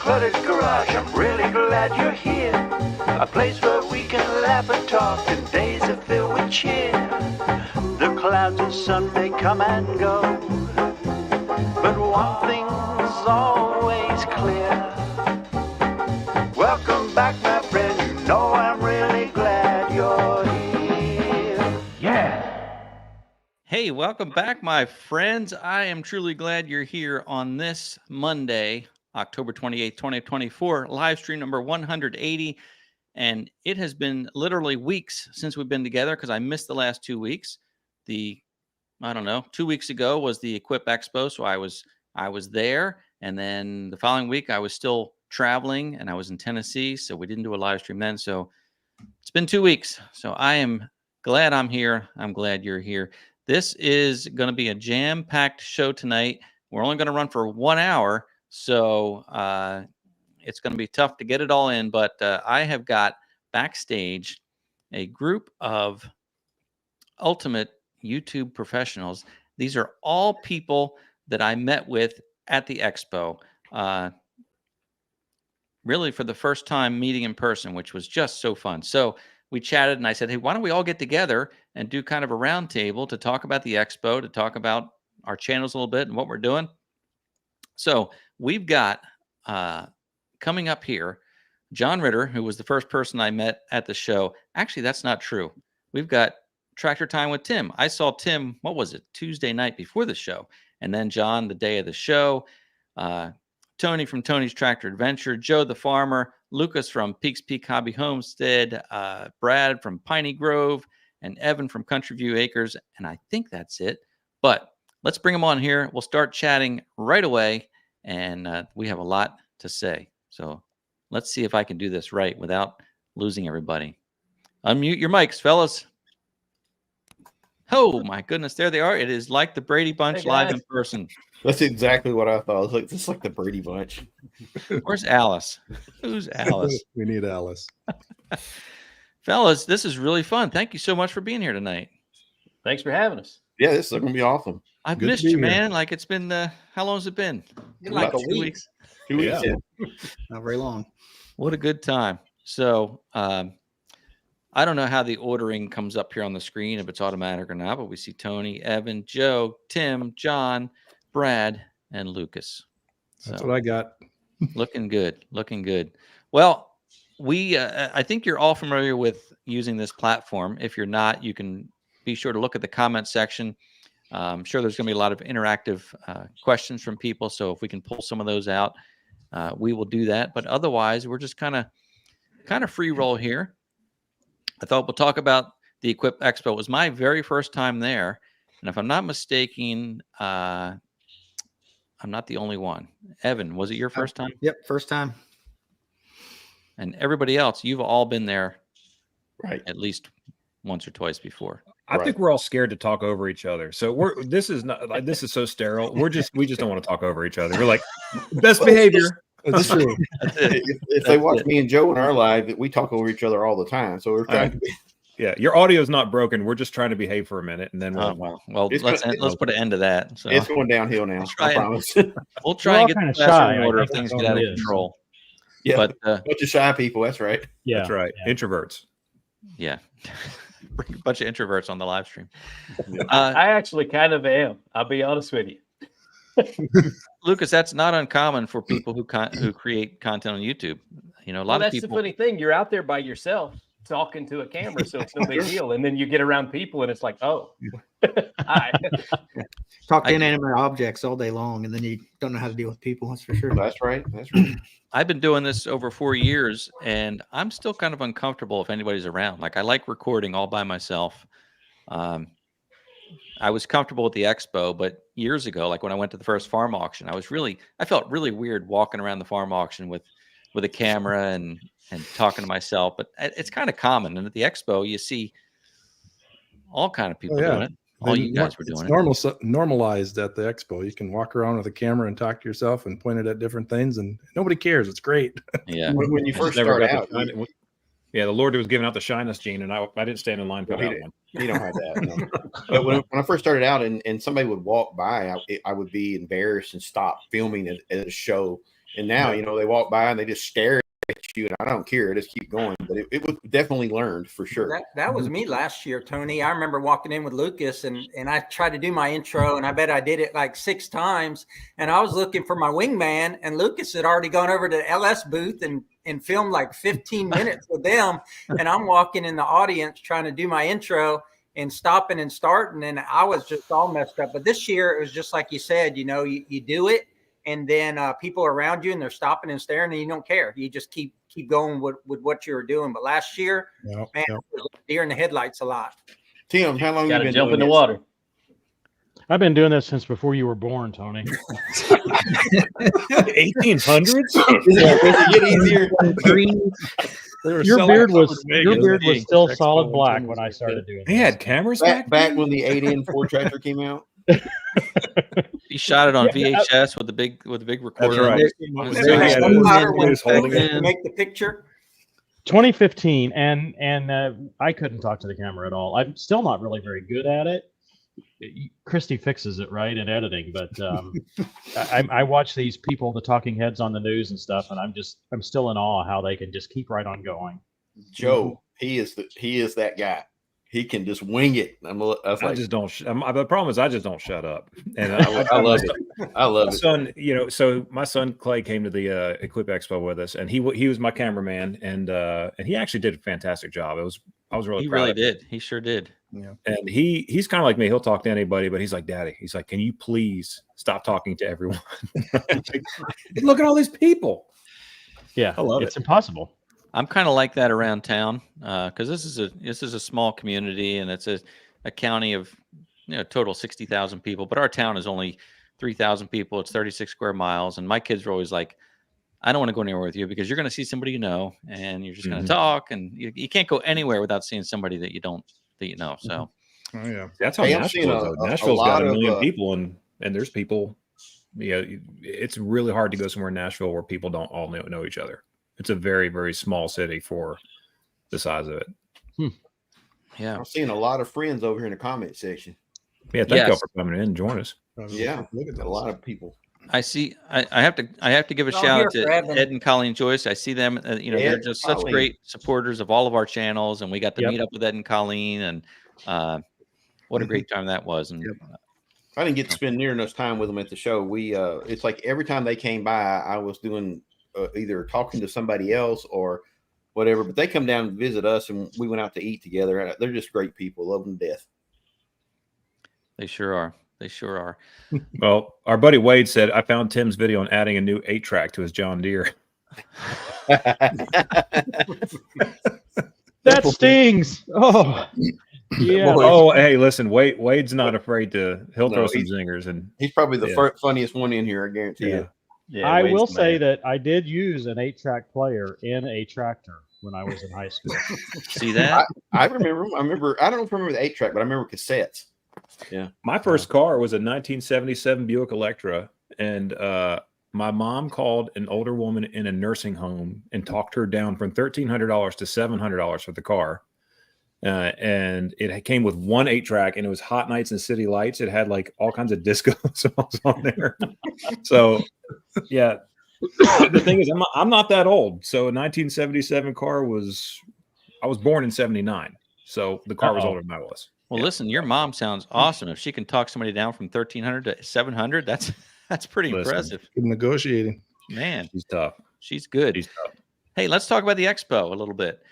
Cluttered Garage, I'm really glad you're here. A place where we can laugh and talk and days are filled with cheer. The clouds and sun may come and go, but one thing's always clear. Welcome back, my friend, you know I'm really glad you're here. Yeah! Hey, welcome back, my friends. I am truly glad you're here on this Monday, October 28th, 2024, live stream number 180. And it has been literally weeks since we've been together because I missed the last 2 weeks. 2 weeks ago was the Equip Expo, so I was there. And then the following week, I was still traveling and I was in Tennessee, so we didn't do a live stream then. So it's been 2 weeks. So I am glad I'm here. I'm glad you're here. This is going to be a jam-packed show tonight. We're only going to run for 1 hour, so it's going to be tough to get it all in. But I have got backstage a group of ultimate YouTube professionals. These are all people that I met with at the expo. Really for the first time meeting in person, which was just so fun. So we chatted and I said, hey, why don't we all get together and do kind of a round table to talk about the expo, to talk about our channels a little bit and what we're doing. So we've got coming up here, John Ritter, who was the first person I met at the show. Actually, that's not true. We've got Tractor Time with Tim. I saw Tim, what was it, Tuesday night before the show. And then John, the day of the show. Tony from Tony's Tractor Adventure, Joe the Farmer, Lucas from Peaks Peak Hobby Homestead, Brad from Piney Grove, and Evan from Country View Acres. And I think that's it. But let's bring them on here. We'll start chatting right away. And we have a lot to say. So let's see if I can do this right without losing everybody. Unmute your mics, fellas. Oh, my goodness. There they are. It is like the Brady Bunch live in person. That's exactly what I thought. I was like, this is like the Brady Bunch. Where's Alice? Who's Alice? We need Alice. Fellas, this is really fun. Thank you so much for being here tonight. Thanks for having us. Yeah, this is going to be awesome. I've missed you, man. Like it's been, how long has it been? Like a 2 weeks. 2 weeks. Yeah. Not very long. What a good time. So, I don't know how the ordering comes up here on the screen, if it's automatic or not, but we see Tony, Evan, Joe, Tim, John, Brad, and Lucas. That's what I got. Looking good. Looking good. Well, I think you're all familiar with using this platform. If you're not, you can be sure to look at the comment section. I'm sure there's going to be a lot of interactive questions from people. So if we can pull some of those out, we will do that. But otherwise, we're just kind of free roll here. I thought we'll talk about the Equip Expo. It was my very first time there. And if I'm not mistaken, I'm not the only one. Evan, was it your first time? Yep, first time. And everybody else, you've all been there Right. at least once or twice before. I think we're all scared to talk over each other. So this is so sterile. We just don't want to talk over each other. We're like best behavior. That's true. If they watch me and Joe in our live, we talk over each other all the time. So we're trying to be. Yeah, your audio is not broken. We're just trying to behave for a minute, and then well, let's put an end to that. So it's going downhill now. I promise. We'll try and get the class in order if things get out of control. Yeah, but bunch of shy people. That's right. Yeah, that's right. Yeah. Introverts. Yeah, bring a bunch of introverts on the live stream. I actually kind of am. I'll be honest with you. Lucas, that's not uncommon for people who create content on YouTube. You know, a lot of people. That's the funny thing. You're out there by yourself talking to a camera, so it's no big deal. And then you get around people, and it's like, oh, hi. Talk to inanimate objects all day long, and then you don't know how to deal with people. That's for sure. That's right. That's right. I've been doing this over 4 years, and I'm still kind of uncomfortable if anybody's around. Like I like recording all by myself. I was comfortable with the expo, but years ago, like when I went to the first farm auction, I felt really weird walking around the farm auction with a camera and talking to myself. But it's kind of common. And at the expo, you see all kind of people doing it. All you guys were doing it. Normalized at the expo. You can walk around with a camera and talk to yourself and point it at different things, and nobody cares. It's great. Yeah. When you first start out. Yeah, the Lord was giving out the shyness gene, and I didn't stand in line for that one. You don't have that. No. But when I first started out and somebody would walk by, I would be embarrassed and stop filming at a show And now, you know, they walk by and they just stare at you, and I don't care. I just keep going. But it was definitely learned for sure. That was me last year, Tony. I remember walking in with Lucas and I tried to do my intro, and I bet I did it like 6 times. And I was looking for my wingman, and Lucas had already gone over to the LS booth and filmed like 15 minutes with them. And I'm walking in the audience trying to do my intro and stopping and starting, and I was just all messed up. But this year it was just like you said, you know, you do it, and then people are around you and they're stopping and staring, and you don't care. You just keep going with what you were doing. But last year, man, it was deer in the headlights a lot. Tim, how long you Got to been jump doing in the this? water. I've been doing this since before you were born, Tony. 1800s. Does it get easier? Your beard was still solid black when I started doing They had cameras back when the 8N Ford tractor came out. He shot it on VHS with the big recorder. right. To make the picture. 2015, and I couldn't talk to the camera at all. I'm still not really very good at it. Christy fixes it right in editing, but I watch these people, the talking heads on the news and stuff, and I'm still in awe how they can just keep right on going. Joe, he is that guy. He can just wing it. I just don't. The problem is I just don't shut up, and I love it. I love it. Son, you know, so my son Clay came to the Equip Expo with us, and he was my cameraman, and he actually did a fantastic job. I was really He proud really of him. did. He sure did. Yeah. And he's kind of like me. He'll talk to anybody, but he's like, Daddy, he's like, can you please stop talking to everyone? Look at all these people. Yeah, I love it's impossible. I'm kind of like that around town because this is a small community, and it's a county of total 60,000 people, but our town is only 3,000 people. It's 36 square miles, and my kids are always like, I don't want to go anywhere with you because you're going to see somebody you know, and you're just going to talk, and you can't go anywhere without seeing somebody that you know. So, Oh yeah, That's how Hey, I'm Nashville seeing is. a Nashville's lot got a of, million people, and there's people. It's really hard to go somewhere in Nashville where people don't all know each other. It's a very, very small city for the size of it. yeah. I'm seeing a lot of friends over here in the comment section. Yeah, thank y'all Yes. for coming in and join us. Yeah, look at a lot of people. I see. I have to give a Well, shout here out to for Evan. Ed and Colleen Joyce. I see them. They're Ed, just such Colleen. great supporters of all of our channels, and we got to Yep. meet up with Ed and Colleen, and what a great time that was. And I didn't get to spend near enough time with them at the show. We it's like every time they came by, I was doing either talking to somebody else or whatever. But they come down and visit us, and we went out to eat together. They're just great people. Love them to death. they sure are. They sure are. Well, our buddy Wade said, I found Tim's video on adding a new 8-track to his John Deere. That stings. Oh, yeah. Boy. Oh, hey, listen, Wade's not afraid to. He'll No, throw some zingers, and He's probably the Yeah. funniest one in here. I guarantee you. Yeah, I Wade's will the say man. that I did use an 8-track player in a tractor when I was in high school. See that? I remember. I don't remember the 8-track, but I remember cassettes. my first car was a 1977 Buick Electra, and my mom called an older woman in a nursing home and talked her down from $1,300 to $700 for the car. And it came with one 8-track, and it was Hot Nights and City Lights. It had like all kinds of disco songs on there. So, yeah. The thing is, I'm not that old. So a 1977 car I was born in 79. So the car was older than I was. Well, listen, your mom sounds awesome. If she can talk somebody down from 1,300 to 700, that's pretty Listen. impressive, Good negotiating. man. She's tough. She's good. She's tough. Hey, let's talk about the expo a little bit.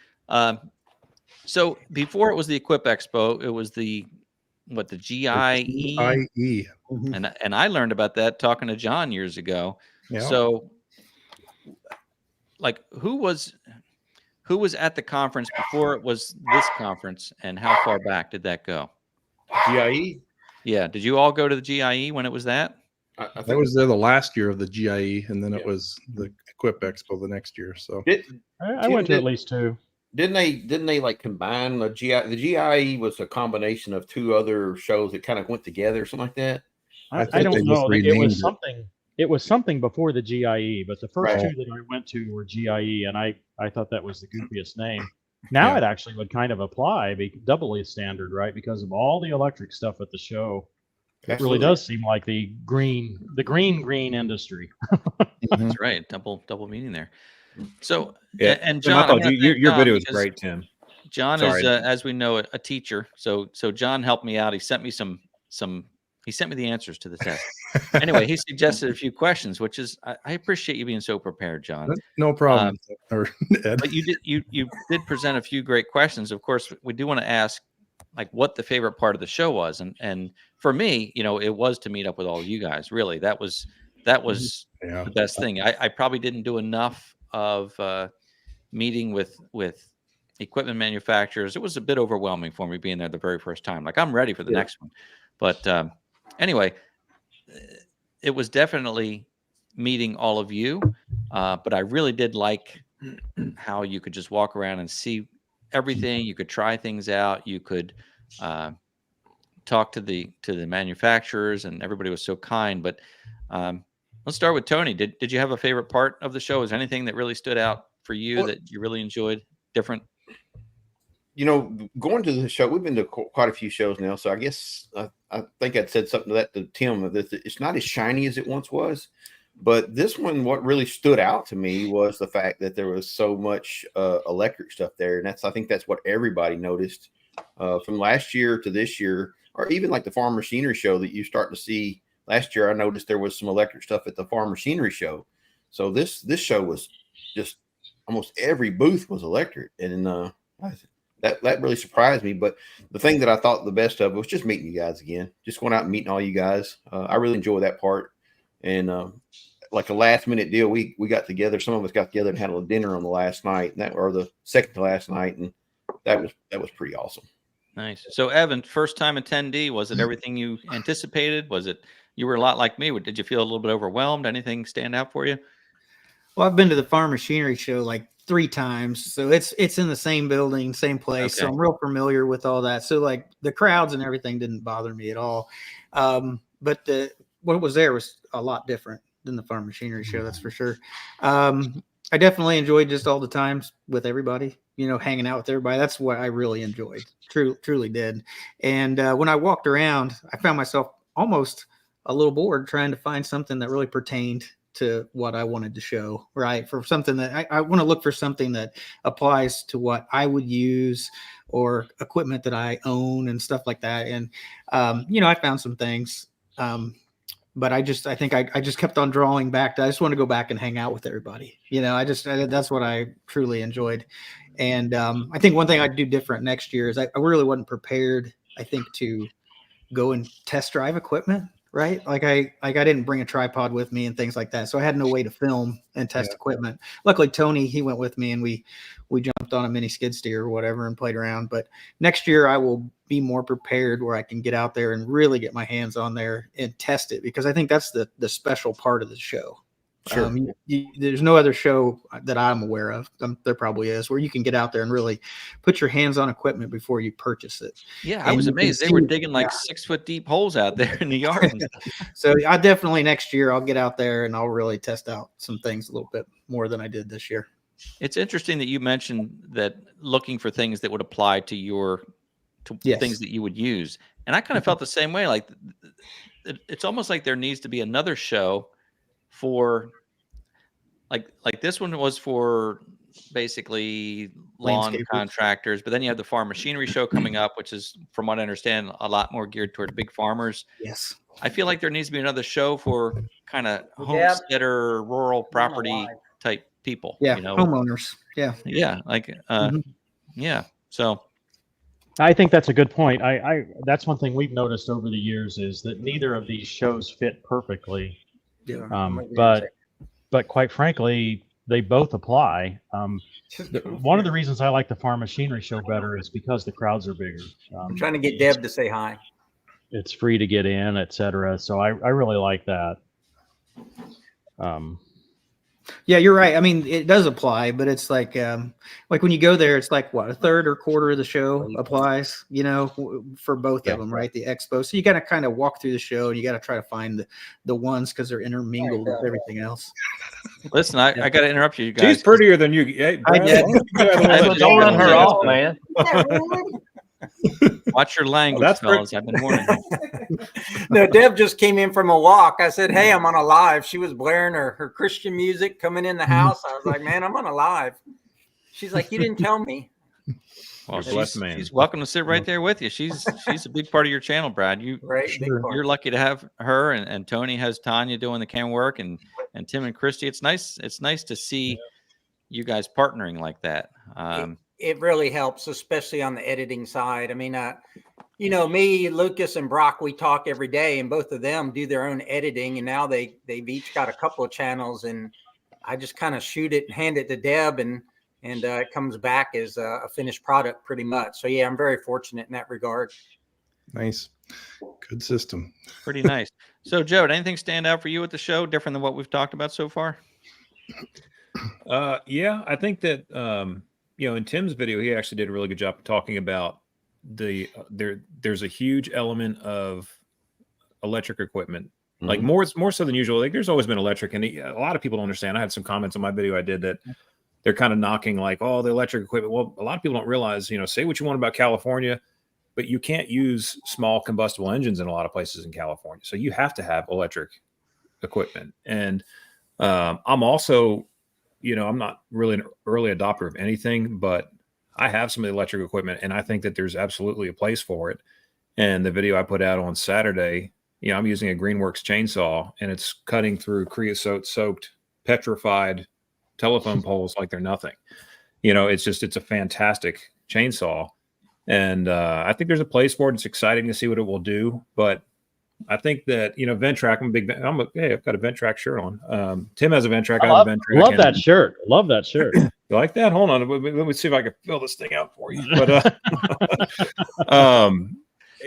So before it was the Equip Expo, it was the GIE, IE. and I learned about that talking to John years ago. Yeah. So, like, who was at the conference before it was this conference, and how far back did that go? GIE. Yeah, did you all go to the GIE when it was that? I think That was there the last year of the GIE, and then it was the Equip Expo the next year. So I went to at least 2. Didn't they like combine the GIE? The GIE was a combination of 2 other shows that kind of went together, or something like that. I think they don't just know. It renamed was it. something. It was something before the GIE, but the first Right. 2 that I went to were GIE, and I thought that was the goofiest name. Now Yeah. it actually would kind of apply, doubly standard, right? Because of all the electric stuff at the show. It really does seem like the green industry. That's right. Double meaning there. So, Yeah. and Tim, I John, thought I'm gonna your thank your John video was because great, Tim. John Sorry. is, as we know, a teacher. So John helped me out. He sent me some. He sent me the answers to the test. Anyway, he suggested a few questions, which is I appreciate you being so prepared, John. No problem. Ed. But you did present a few great questions. Of course, we do want to ask like what the favorite part of the show was, and for me, it was to meet up with all of you guys. Really, that was Yeah. the best thing. I probably didn't do enough of meeting with equipment manufacturers. It was a bit overwhelming for me being there the very first time. Like I'm ready for the next one, but anyway, it was definitely meeting all of you. But I really did like how you could just walk around and see everything. You could try things out. You could talk to the manufacturers, and everybody was so kind. But let's start with Tony. Did you have a favorite part of the show? Is there anything that really stood out for you that you really enjoyed? Different? Going to the show, we've been to quite a few shows now. So I guess I think I'd said something to that to Tim, that it's not as shiny as it once was. But this one, what really stood out to me was the fact that there was so much electric stuff there. And I think that's what everybody noticed from last year to this year, or even like the farm machinery show that you start to see. Last year, I noticed there was some electric stuff at the farm machinery show. So this show was just almost every booth was electric. And that really surprised me. But the thing that I thought the best of was just meeting you guys again, just going out and meeting all you guys. I really enjoy that part. And like a last minute deal, we got together. Some of us got together and had a dinner on the last night, or the second to last night, and that was pretty awesome. Nice. So Evan, first time attendee, was it everything you anticipated? Was it you were a lot like me? Did you feel a little bit overwhelmed? Anything stand out for you? Well, I've been to the farm machinery show like 3 times, so it's in the same building, same place. Okay. So I'm real familiar with all that. So like the crowds and everything didn't bother me at all. But what was there was a lot different than the farm machinery show, that's for sure. I definitely enjoyed just all the times with everybody, hanging out with everybody. That's what I really enjoyed. Truly did. And when I walked around, I found myself almost a little bored trying to find something that really pertained to what I wanted to show, right? For something that I want to look for something that applies to what I would use or equipment that I own and stuff like that. And, I found some things, but I think I just kept on drawing back. I just want to go back and hang out with everybody. That's what I truly enjoyed. And I think one thing I'd do different next year is I really wasn't prepared, I think, to go and test drive equipment. Right. Like I didn't bring a tripod with me and things like that. So I had no way to film and test equipment. Luckily, Tony, he went with me and we jumped on a mini skid steer or whatever and played around. But next year I will be more prepared where I can get out there and really get my hands on there and test it, because I think that's the special part of the show. Sure. There's no other show that I'm aware of. There probably is, where you can get out there and really put your hands on equipment before you purchase it. Yeah, I was amazed. They were digging like 6 foot deep holes out there in the yard. So I definitely next year I'll get out there and I'll really test out some things a little bit more than I did this year. It's interesting that you mentioned that looking for things that would apply to things that you would use. And I kind of felt the same way. Like it's almost like there needs to be another show for like this one was for basically lawn contractors, but then you have the farm machinery show coming up, which is, from what I understand, a lot more geared toward big farmers. Yes. I feel like there needs to be another show for kind of homesteader, rural property type people. Yeah. Homeowners. Yeah. Yeah. Like, yeah. So I think that's a good point. I that's one thing we've noticed over the years is that neither of these shows fit perfectly. Yeah. But quite frankly, they both apply. One of the reasons I like the farm machinery show better is because the crowds are bigger. I'm trying to get Deb to say hi. It's free to get in, etc. So I really like that. Yeah, you're right. I mean, it does apply, but it's like when you go there, it's like what, a third or quarter of the show applies, for both of them, right? The expo. So you got to kind of walk through the show and you got to try to find the ones, because they're intermingled with everything else. Listen, I got to interrupt you guys. She's prettier than you. Hey, Brad, don't run her off, man. Watch your language, fellas. I've been warning you. No, Deb just came in from a walk. I said, "Hey, I'm on a live." She was blaring her Christian music coming in the house. I was like, "Man, I'm on a live." She's like, "You didn't tell me." Well, You're a blessed man. she's welcome to sit right there with you. She's a big part of your channel, Brad. Right, big part. You're lucky to have her, and Tony has Tanya doing the cam work, and Tim and Christy. It's nice to see you guys partnering like that. It really helps, especially on the editing side. I mean, you know, me, Lucas, and Brock, we talk every day, and both of them do their own editing. And now they've each got a couple of channels, and I just kind of shoot it and hand it to Deb, and it comes back as a finished product pretty much. So yeah, I'm very fortunate in that regard. Nice. Good system. Pretty nice. So, Joe, did anything stand out for you at the show different than what we've talked about so far? Yeah, I think that you know, in Tim's video, he actually did a really good job of talking about there's a huge element of electric equipment, like more so than usual. Like there's always been electric, and a lot of people don't understand. I had some comments on my video I did that they're kind of knocking like, oh, the electric equipment. Well, a lot of people don't realize, you know, say what you want about California, but you can't use small combustible engines in a lot of places in California. So you have to have electric equipment. And I'm also, you know, I'm not really an early adopter of anything, but I have some of the electric equipment, and I think that there's absolutely a place for it. And the video I put out on Saturday, you know, I'm using a Greenworks chainsaw, and it's cutting through creosote-soaked, petrified telephone poles like they're nothing. You know, it's a fantastic chainsaw. And I think there's a place for it. It's exciting to see what it will do. But I think that, you know, Ventrac, I've got a Ventrac shirt on. Tim has a Ventrac. I have a Ventrac. Love that shirt. Love that shirt. You like that? Hold on. Let me see if I can fill this thing out for you. But,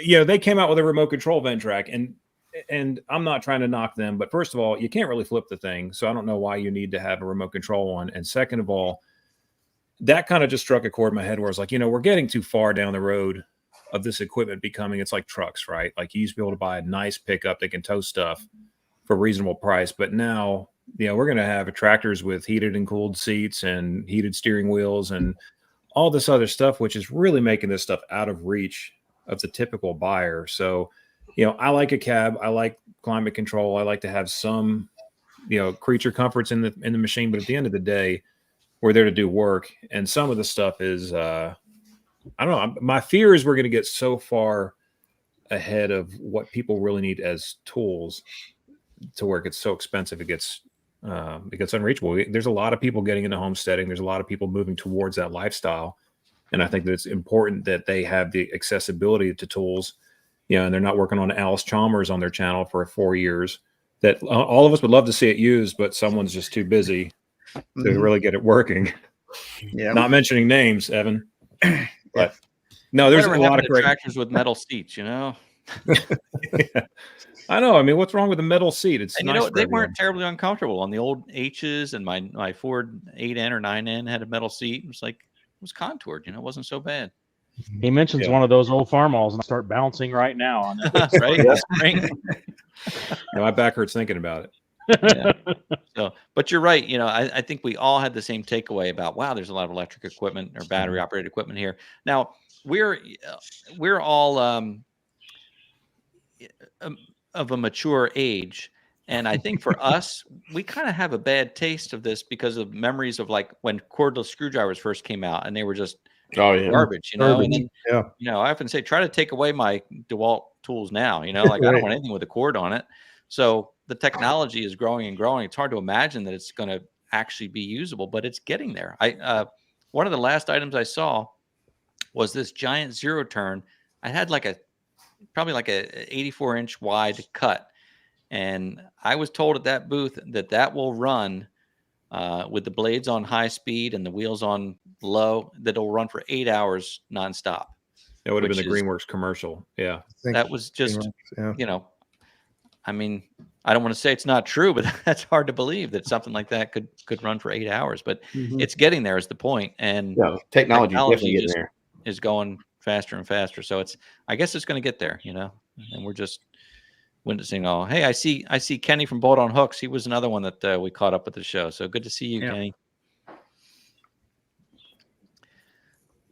you know, they came out with a remote control Ventrac, and I'm not trying to knock them, but first of all, you can't really flip the thing. So I don't know why you need to have a remote control one. And second of all, that kind of just struck a chord in my head where I was like, you know, we're getting too far down the road of this equipment becoming, it's like trucks, right? Like you used to be able to buy a nice pickup that can tow stuff for a reasonable price. But now, you know, we're going to have tractors with heated and cooled seats and heated steering wheels and all this other stuff, which is really making this stuff out of reach of the typical buyer. So, you know, I like a cab. I like climate control. I like to have some, you know, creature comforts in the machine. But at the end of the day, we're there to do work. And some of the stuff is, I don't know. My fear is we're going to get so far ahead of what people really need as tools to where it gets so expensive. It gets unreachable. There's a lot of people getting into homesteading. There's a lot of people moving towards that lifestyle. And I think that it's important that they have the accessibility to tools, you know, and they're not working on Alice Chalmers on their channel for 4 years that all of us would love to see it used, but someone's just too busy to really get it working. Yeah. Not mentioning names, Evan. But no, there's a lot of great tractors with metal seats, you know. Yeah. I know. I mean, what's wrong with a metal seat? It's and nice, you know, they weren't terribly uncomfortable on the old H's, and my Ford 8N or 9N had a metal seat. It was like, it was contoured, you know, it wasn't so bad. He mentions one of those old farm-alls and I start bouncing right now on it. Right? Yeah. Spring. No, my back hurts thinking about it. Yeah. So, but you're right. You know, I think we all had the same takeaway about, wow, there's a lot of electric equipment or battery operated equipment here. Now we're all of a mature age. And I think for us, we kind of have a bad taste of this because of memories of like when cordless screwdrivers first came out and they were just garbage, you know. And then, you know, I often say, try to take away my DeWalt tools now, you know, like I don't want anything with a cord on it. So the technology is growing and growing. It's hard to imagine that it's going to actually be usable, but it's getting there. One of the last items I saw was this giant zero turn. I had probably like a 84-inch wide cut. And I was told at that booth that will run with the blades on high speed and the wheels on low, that it'll run for 8 hours nonstop. That would have been the Greenworks commercial. Yeah. That was just, you know, I mean, I don't want to say it's not true, but that's hard to believe that something like that could run for 8 hours, but it's getting there is the point. And technology definitely getting there. Is going faster and faster. So I guess it's going to get there, you know, and we're just witnessing all. Hey, I see Kenny from Bolt on Hooks. He was another one that we caught up at the show. So good to see you, Kenny.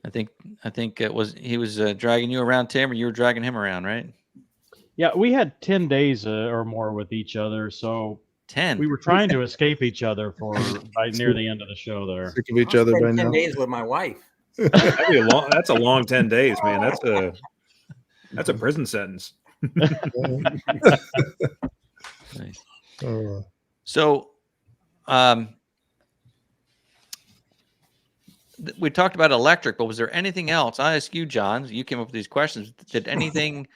I think he was dragging you around, Tim, or you were dragging him around, right? Yeah, we had 10 days or more with each other, so 10. we were trying to escape each other by near the end of the show there. Sick of each I'll other by spend 10 now. days with my wife. That's a long 10 days, man. That's a prison sentence. Nice. Uh, So, we talked about electric, but was there anything else? I ask you, John. You came up with these questions. Did anything,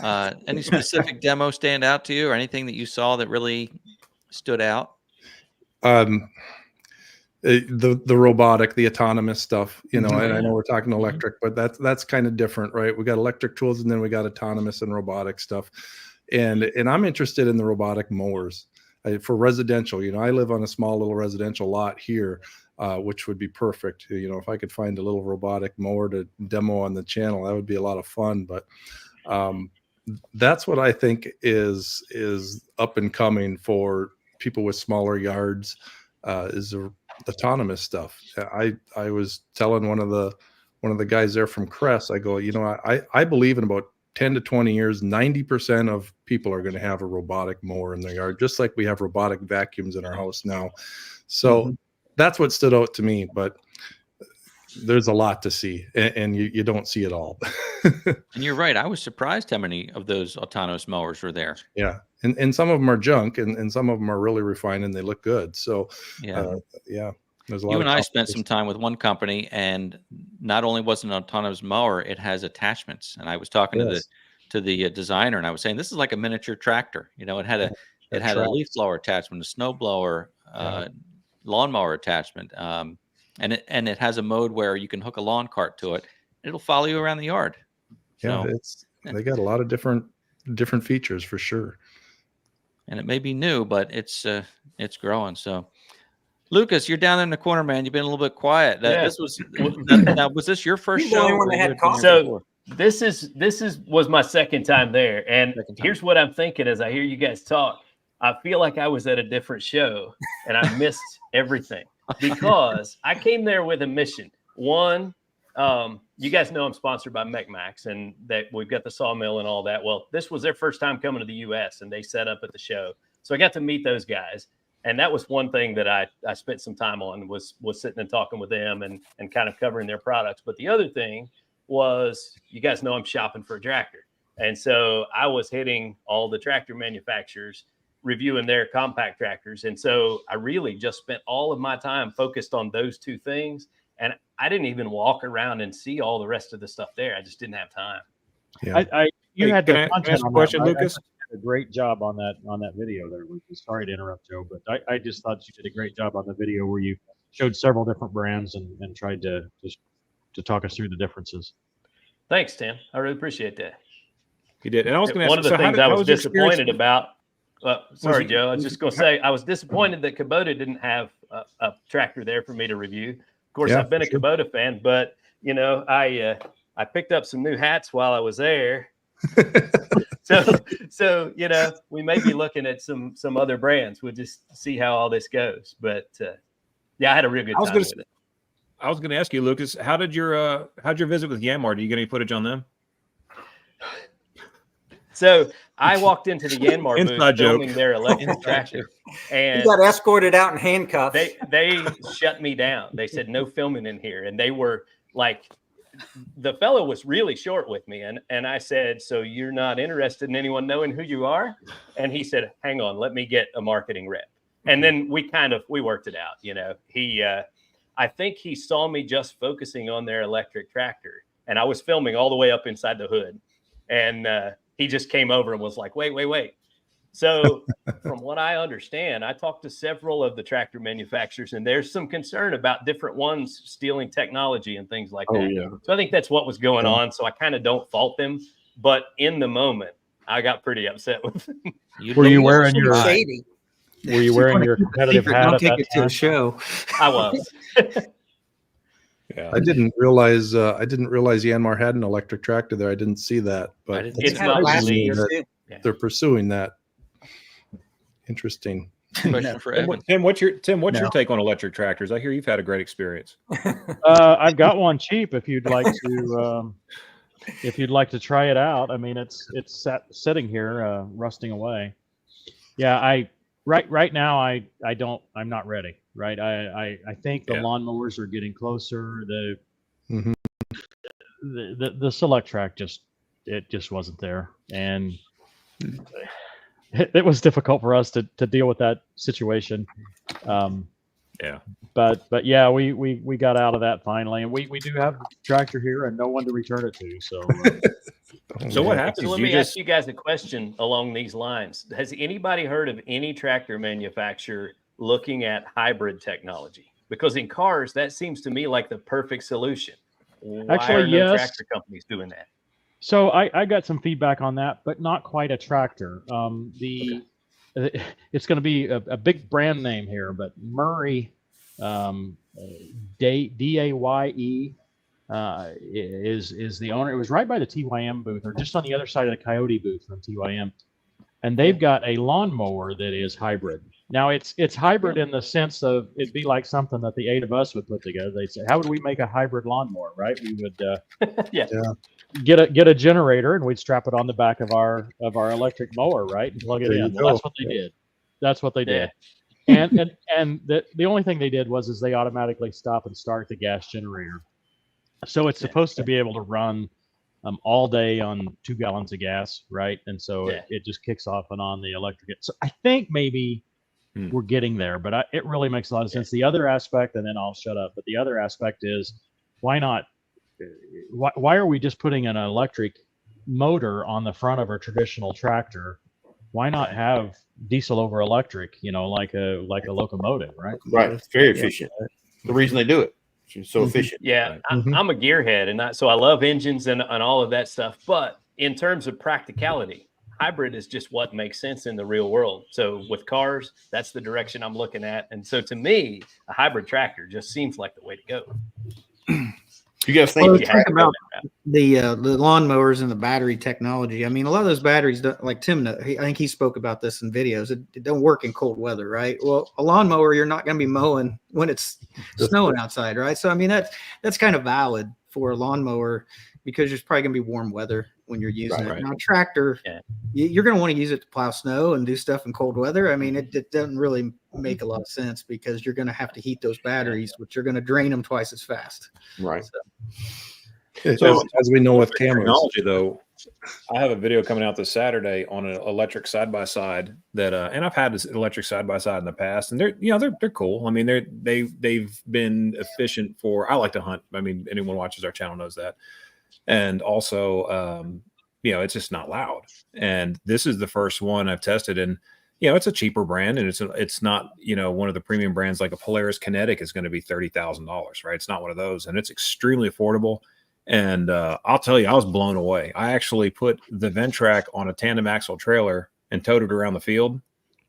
any specific demo stand out to you, or anything that you saw that really stood out? the robotic, the autonomous stuff, you know, and I know Yeah. we're talking electric, but that's kind of different, right? We got electric tools, and then we got autonomous and robotic stuff. And I'm interested in the robotic mowers for residential. You know, I live on a small little residential lot here, which would be perfect. You know, if I could find a little robotic mower to demo on the channel, that would be a lot of fun. But that's what I think is up and coming for people with smaller yards, is the autonomous stuff. I was telling one of the guys there from Crest, I go, you know, I believe in about 10 to 20 years, 90% of people are going to have a robotic mower in their yard, just like we have robotic vacuums in our house now. So that's what stood out to me, but there's a lot to see, and you don't see it all. And you're right. I was surprised how many of those autonomous mowers were there. Yeah. And some of them are junk, and some of them are really refined and they look good. So Yeah. yeah, there's a lot You of and I spent competition. some time with one company, and not only was it an autonomous mower, it has attachments. And I was talking Yes. to the designer, and I was saying, this is like a miniature tractor. You know, it had That a tracks. leaf blower attachment, a snow blower, lawnmower attachment, and it has a mode where you can hook a lawn cart to it. It'll follow you around the yard. Yeah, So, they got a lot of different features for sure. and it may be new, but it's growing. So, Lucas, you're down in the corner, man. You've been a little bit quiet. Yeah. This was now, was this your first He's the show? only one or that you had been here coffee. So before? this was my second time there, and Second time. here's what I'm thinking as I hear you guys talk. I feel like I was at a different show, and I missed everything because I came there with a mission. One, you guys know I'm sponsored by MechMax, and that we've got the sawmill and all that. Well, this was their first time coming to the U.S., and they set up at the show, so I got to meet those guys. And that was one thing that I spent some time on was sitting and talking with them and kind of covering their products. But the other thing was, you guys know I'm shopping for a tractor. And so I was hitting all the tractor manufacturers, reviewing their compact tractors. And so I really just spent all of my time focused on those two things. And I didn't even walk around and see all the rest of the stuff there. I just didn't have time. Yeah. You Hey, had can the I content ask a on question, that. Lucas? I did a great job on that video there, Lucas. Sorry to interrupt, Joe, but I just thought you did a great job on the video where you showed several different brands and tried to talk us through the differences. Thanks, Tim. I really appreciate that. He did. And I was going to ask One of the so how things did- I how was your experience- disappointed about. Sorry, it- Joe. I was just going to say I was disappointed that Kubota didn't have a tractor there for me to review. Of course, Yeah, I've been a sure. Kubota fan, but you know, I picked up some new hats while I was there. So you know, we may be looking at some other brands. We'll just see how all this goes. But yeah, I had a real good I was time gonna with it. I was going to ask you, Lucas, how'd your visit with Yanmar? Do you get any footage on them? So I walked into the Yanmar booth Inside joke. filming their electric tractor, and He got escorted out in handcuffs. they shut me down. They said no filming in here, and they were like, the fellow was really short with me, and I said, so you're not interested in anyone knowing who you are? And he said, hang on, let me get a marketing rep. And then we worked it out. You know, I think he saw me just focusing on their electric tractor, and I was filming all the way up inside the hood, and he just came over and was like, wait. So from what I understand, I talked to several of the tractor manufacturers, and there's some concern about different ones stealing technology and things like that. Yeah. So I think that's what was going on. So I kind of don't fault them, but in the moment, I got pretty upset with them. Were you wearing your shady. Were you wearing your competitive hat Don't at take that it to a time? show. I was. Yeah. I didn't realize Yanmar had an electric tractor there. I didn't see that, but didn't It's It's had not it last released. year that too. they're pursuing that. Interesting. Question for Evan. Tim, what's your No. take on electric tractors? I hear you've had a great experience. I've got one cheap if you'd like to if you'd like to try it out, I mean, it's sitting here rusting away. Yeah, right now I'm not ready. Right, I think the lawnmowers are getting closer. Mhm. The select track just wasn't there, and it was difficult for us to deal with that situation. Yeah. But yeah, we got out of that finally, and we do have a tractor here and no one to return it to. So So what happens? So let me ask you guys a question along these lines. Has anybody heard of any tractor manufacturer looking at hybrid technology? Because in cars, that seems to me like the perfect solution. Why Actually, are no yes. tractor companies doing that? So I got some feedback on that, but not quite a tractor. It's going to be a big brand name here, but Murray, Daye, is the owner. It was right by the TYM booth, or just on the other side of the Coyote booth from TYM, and they've got a lawnmower that is hybrid. Now it's hybrid in the sense of it'd be like something that the 8 of us would put together. They'd say, "How would we make a hybrid lawnmower?" Right? We would Yeah. get a generator and we'd strap it on the back of our electric mower, right, and plug it There you in. go. Well, that's what they did. That's what they did. Yeah. And the only thing they did was they automatically stop and start the gas generator. So it's supposed to be able to run all day on 2 gallons of gas, right? And so it just kicks off and on the electric. So I think maybe we're getting there, but it really makes a lot of sense. The other aspect, and then I'll shut up, but the other aspect is why not? Why are we just putting an electric motor on the front of a traditional tractor? Why not have diesel over electric, like a locomotive, right? Right. It's very efficient. The reason they do it. It's so efficient. Yeah, I'm a gearhead, and so I love engines and all of that stuff. But in terms of practicality, hybrid is just what makes sense in the real world. So with cars, that's the direction I'm looking at. And so to me, a hybrid tractor just seems like the way to go. You guys think about the lawnmowers and the battery technology. I mean, a lot of those batteries, like Tim, I think he spoke about this in videos. It don't work in cold weather, right? Well, a lawnmower, you're not going to be mowing when it's snowing outside, right? So, I mean, that's kind of valid for a lawnmower because there's probably going to be warm weather when you're using it. Now, a tractor, you're going to want to use it to plow snow and do stuff in cold weather. I mean, it doesn't really make a lot of sense because you're going to have to heat those batteries, which you're going to drain them twice as fast. Right. So as we know with cameras, technology, though, I have a video coming out this Saturday on an electric side by side that, and I've had this electric side by side in the past, and they're cool. I mean, they've been efficient for. I like to hunt. I mean, anyone who watches our channel knows that. And also, it's just not loud. And this is the first one I've tested, and it's a cheaper brand, and it's not one of the premium brands like a Polaris Kinetic is going to be $30,000, right? It's not one of those, and it's extremely affordable. And I'll tell you, I was blown away. I actually put the Ventrac on a tandem axle trailer and towed it around the field,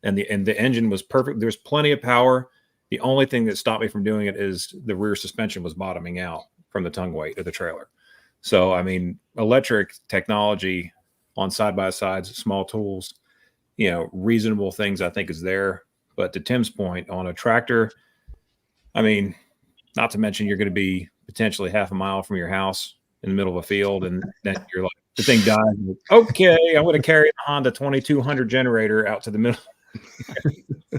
and the engine was perfect. There's plenty of power. The only thing that stopped me from doing it is the rear suspension was bottoming out from the tongue weight of the trailer. So, I mean, electric technology on side-by-sides, small tools, reasonable things I think is there. But to Tim's point, on a tractor, I mean, not to mention you're going to be potentially half a mile from your house in the middle of a field, and then you're like, the thing dies. Okay, I'm going to carry the Honda 2200 generator out to the middle.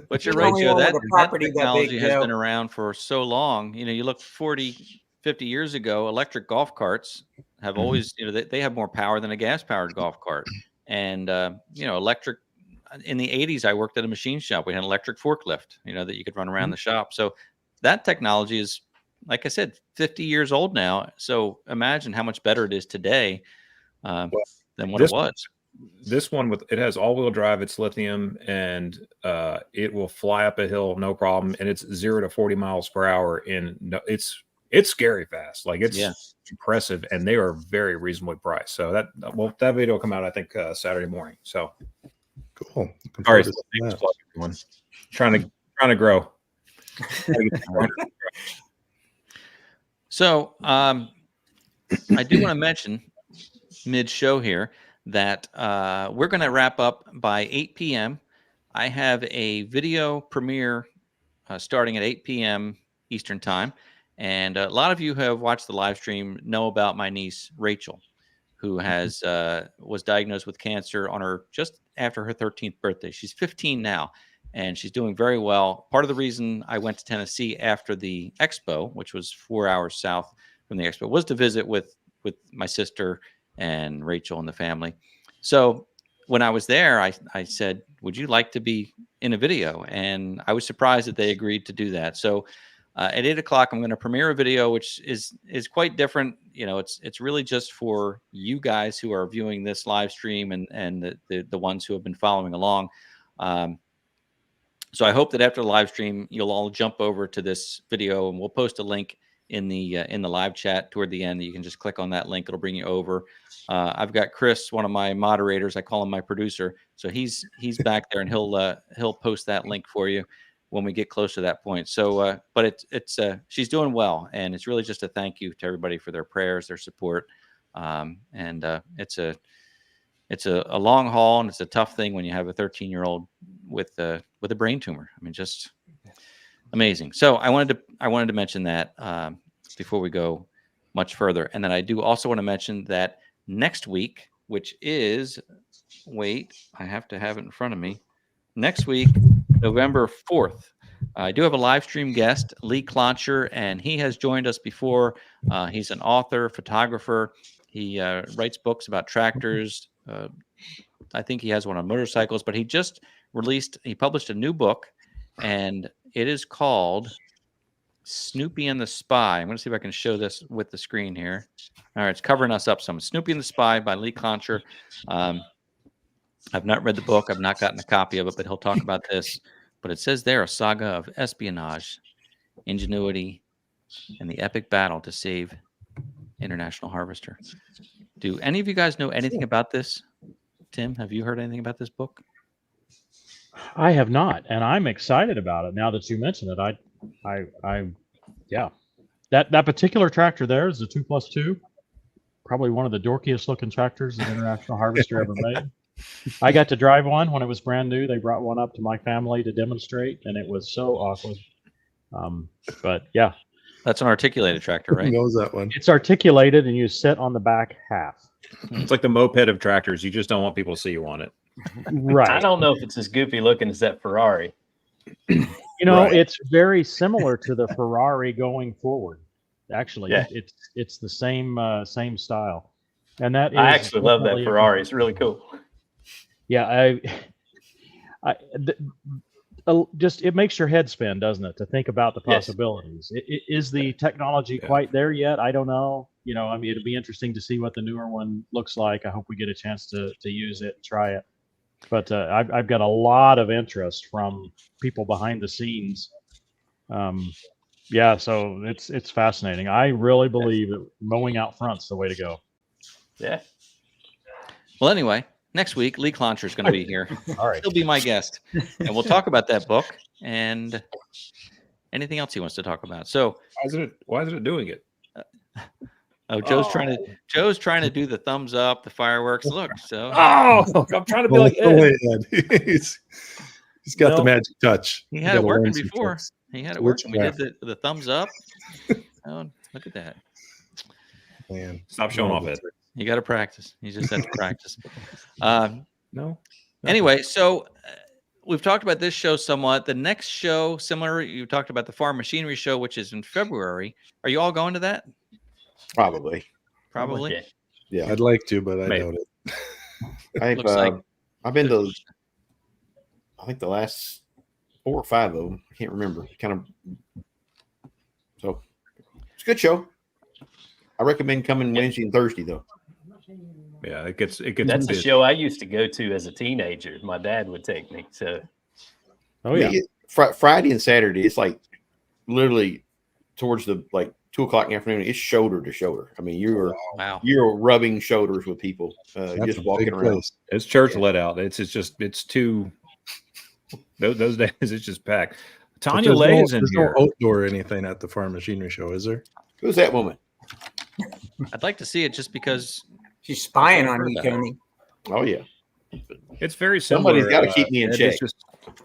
But you're right, Joe. That technology has been around for so long. You look 40, 50 years ago, electric golf carts have always, they have more power than a gas-powered golf cart. And, electric, in the 80s, I worked at a machine shop. We had an electric forklift, that you could run around the shop. So that technology is, like I said, 50 years old now. So imagine how much better it is today than what it was. This one it has all-wheel drive. It's lithium, and it will fly up a hill no problem. And it's 0 to 40 miles per hour. It's scary fast. Like it's impressive, and they are very reasonably priced. So that video will come out, I think, Saturday morning. So cool. All right, everyone. Trying to grow. So I do want to mention mid-show here that we're going to wrap up by 8 p.m. I have a video premiere starting at 8 p.m. Eastern time. And a lot of you who have watched the live stream know about my niece, Rachel. who has was diagnosed with cancer on her just after her 13th birthday. She's 15 now, and she's doing very well. Part of the reason I went to Tennessee after the expo, which was 4 hours south from the expo, was to visit with my sister and Rachel and the family. So when I was there, I said, would you like to be in a video? And I was surprised that they agreed to do that. So at 8 o'clock, I'm going to premiere a video, which is quite different. You know, it's really just for you guys who are viewing this live stream and the ones who have been following along. So I hope that after the live stream, you'll all jump over to this video, and we'll post a link in the live chat toward the end. You can just click on that link; it'll bring you over. I've got Chris, one of my moderators. I call him my producer, so he's back there, and he'll post that link for you when we get close to that point. So, but it's she's doing well, and it's really just a thank you to everybody for their prayers, their support, and it's a long haul, and it's a tough thing when you have a 13-year-old with a brain tumor. I mean, just amazing. So I wanted to mention that before we go much further, and then I do also want to mention that next week, which is, wait, I have to have it in front of me. Next week, November 4th, I do have a live stream guest, Lee Cloncher, and he has joined us before. He's an author, photographer. He writes books about tractors. I think he has one on motorcycles, but he published a new book, and it is called Snoopy and the Spy. I'm going to see if I can show this with the screen here. All right, it's covering us up some. Snoopy and the Spy by Lee Cloncher. I've not read the book. I've not gotten a copy of it, but he'll talk about this. But it says there, a saga of espionage, ingenuity, and the epic battle to save International Harvester. Do any of you guys know anything about this? Tim, have you heard anything about this book? I have not, and I'm excited about it now that you mention it. Yeah, that particular tractor there is a 2+2, probably one of the dorkiest looking tractors that International Harvester ever made. I got to drive one when it was brand new. They brought one up to my family to demonstrate, and it was so awkward. But yeah, that's an articulated tractor, right? Who knows that one? It's articulated, and you sit on the back half. It's like the moped of tractors. You just don't want people to see you on it. Right. I don't know if it's as goofy looking as that Ferrari. You know, Right. It's very similar to the Ferrari going forward. Actually, Yeah. it's the same style, and that is I actually love that definitely- Ferrari. It's really cool. Yeah, just it makes your head spin, doesn't it, to think about the Yes. possibilities? Is the technology quite there yet? I don't know. You know, I mean, it'll be interesting to see what the newer one looks like. I hope we get a chance to use it, try it. But I've got a lot of interest from people behind the scenes. Yeah, so it's fascinating. I really believe that mowing out front's the way to go. Yeah. Well, anyway, next week, Lee Cloncher is going to be here. All right. He'll be my guest, and we'll talk about that book and anything else he wants to talk about. So, Why is it doing it? Joe's trying to do the thumbs up, the fireworks. Look, so Oh, I'm trying to be like Go Ed. ahead. He's got the No. magic touch. he You had it gotta working learn some before. tricks. He had it working. We did Witchcraft. the thumbs up. Oh, look at that. Man, Stop showing off it. You got to practice. You just have to practice. No. Anyway, so we've talked about this show somewhat. The next show, similar, you talked about the Farm Machinery Show, which is in February. Are you all going to that? Probably. Probably. Yeah. Yeah. I'd like to, but I Maybe. doubt it. I've Looks like- I've been to I think the last 4 or 5 of them. I can't remember. Kind of. So it's a good show. I recommend coming Wednesday and Thursday though. Yeah, it gets. That's a busy. show I used to go to as a teenager. My dad would take me. So Oh yeah. Friday and Saturday, it's like literally towards the 2:00 in the afternoon. It's shoulder to shoulder. I mean, Wow. you're rubbing shoulders with people That's just a walking big around. place. It's church let out. It's too. Those days it's just packed. But Tanya there's Lay is in there's here. no outdoor or anything at the Farm Machinery Show, is there? Who's that woman? I'd like to see it just because. She's spying I've on heard you, that. Tony. Oh yeah. It's very similar. Somebody's got to keep me in Ed, check.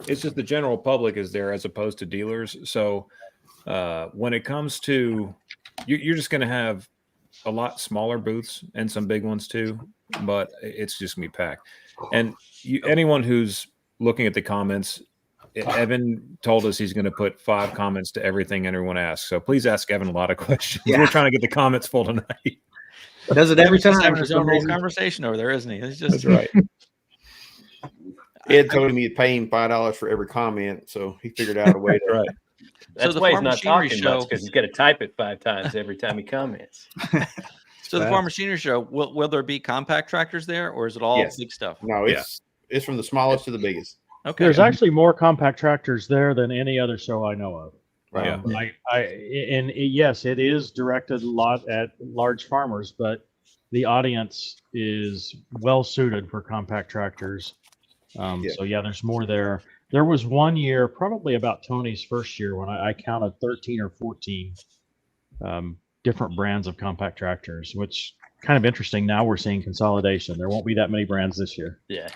It's just the general public is there as opposed to dealers. So when it comes to you're just going to have a lot smaller booths and some big ones too, but it's just gonna be packed. And anyone who's looking at the comments, Evan told us he's going to put 5 comments to everything everyone asks. So please ask Evan a lot of questions. Yeah. We're trying to get the comments full tonight. Does it every He's just time? having for his some own little reason. conversation over there, isn't he? It's just That's right. Ed told me he'd pay him $5 for every comment, so he figured out a way to. Right. That's the why he's farm not machinery talking show- much, because he's got to type it 5 times every time he comments. So the farm machinery show, will there be compact tractors there, or is it all Yes. big stuff? No, it's from the smallest to the biggest. Okay. There's actually more compact tractors there than any other show I know of. Right. Yes, it is directed a lot at large farmers, but the audience is well suited for compact tractors. So yeah, there's more there. There was one year, probably about Tony's first year, when I counted 13 or 14 different brands of compact tractors, which kind of interesting. Now we're seeing consolidation. There won't be that many brands this year. Yeah.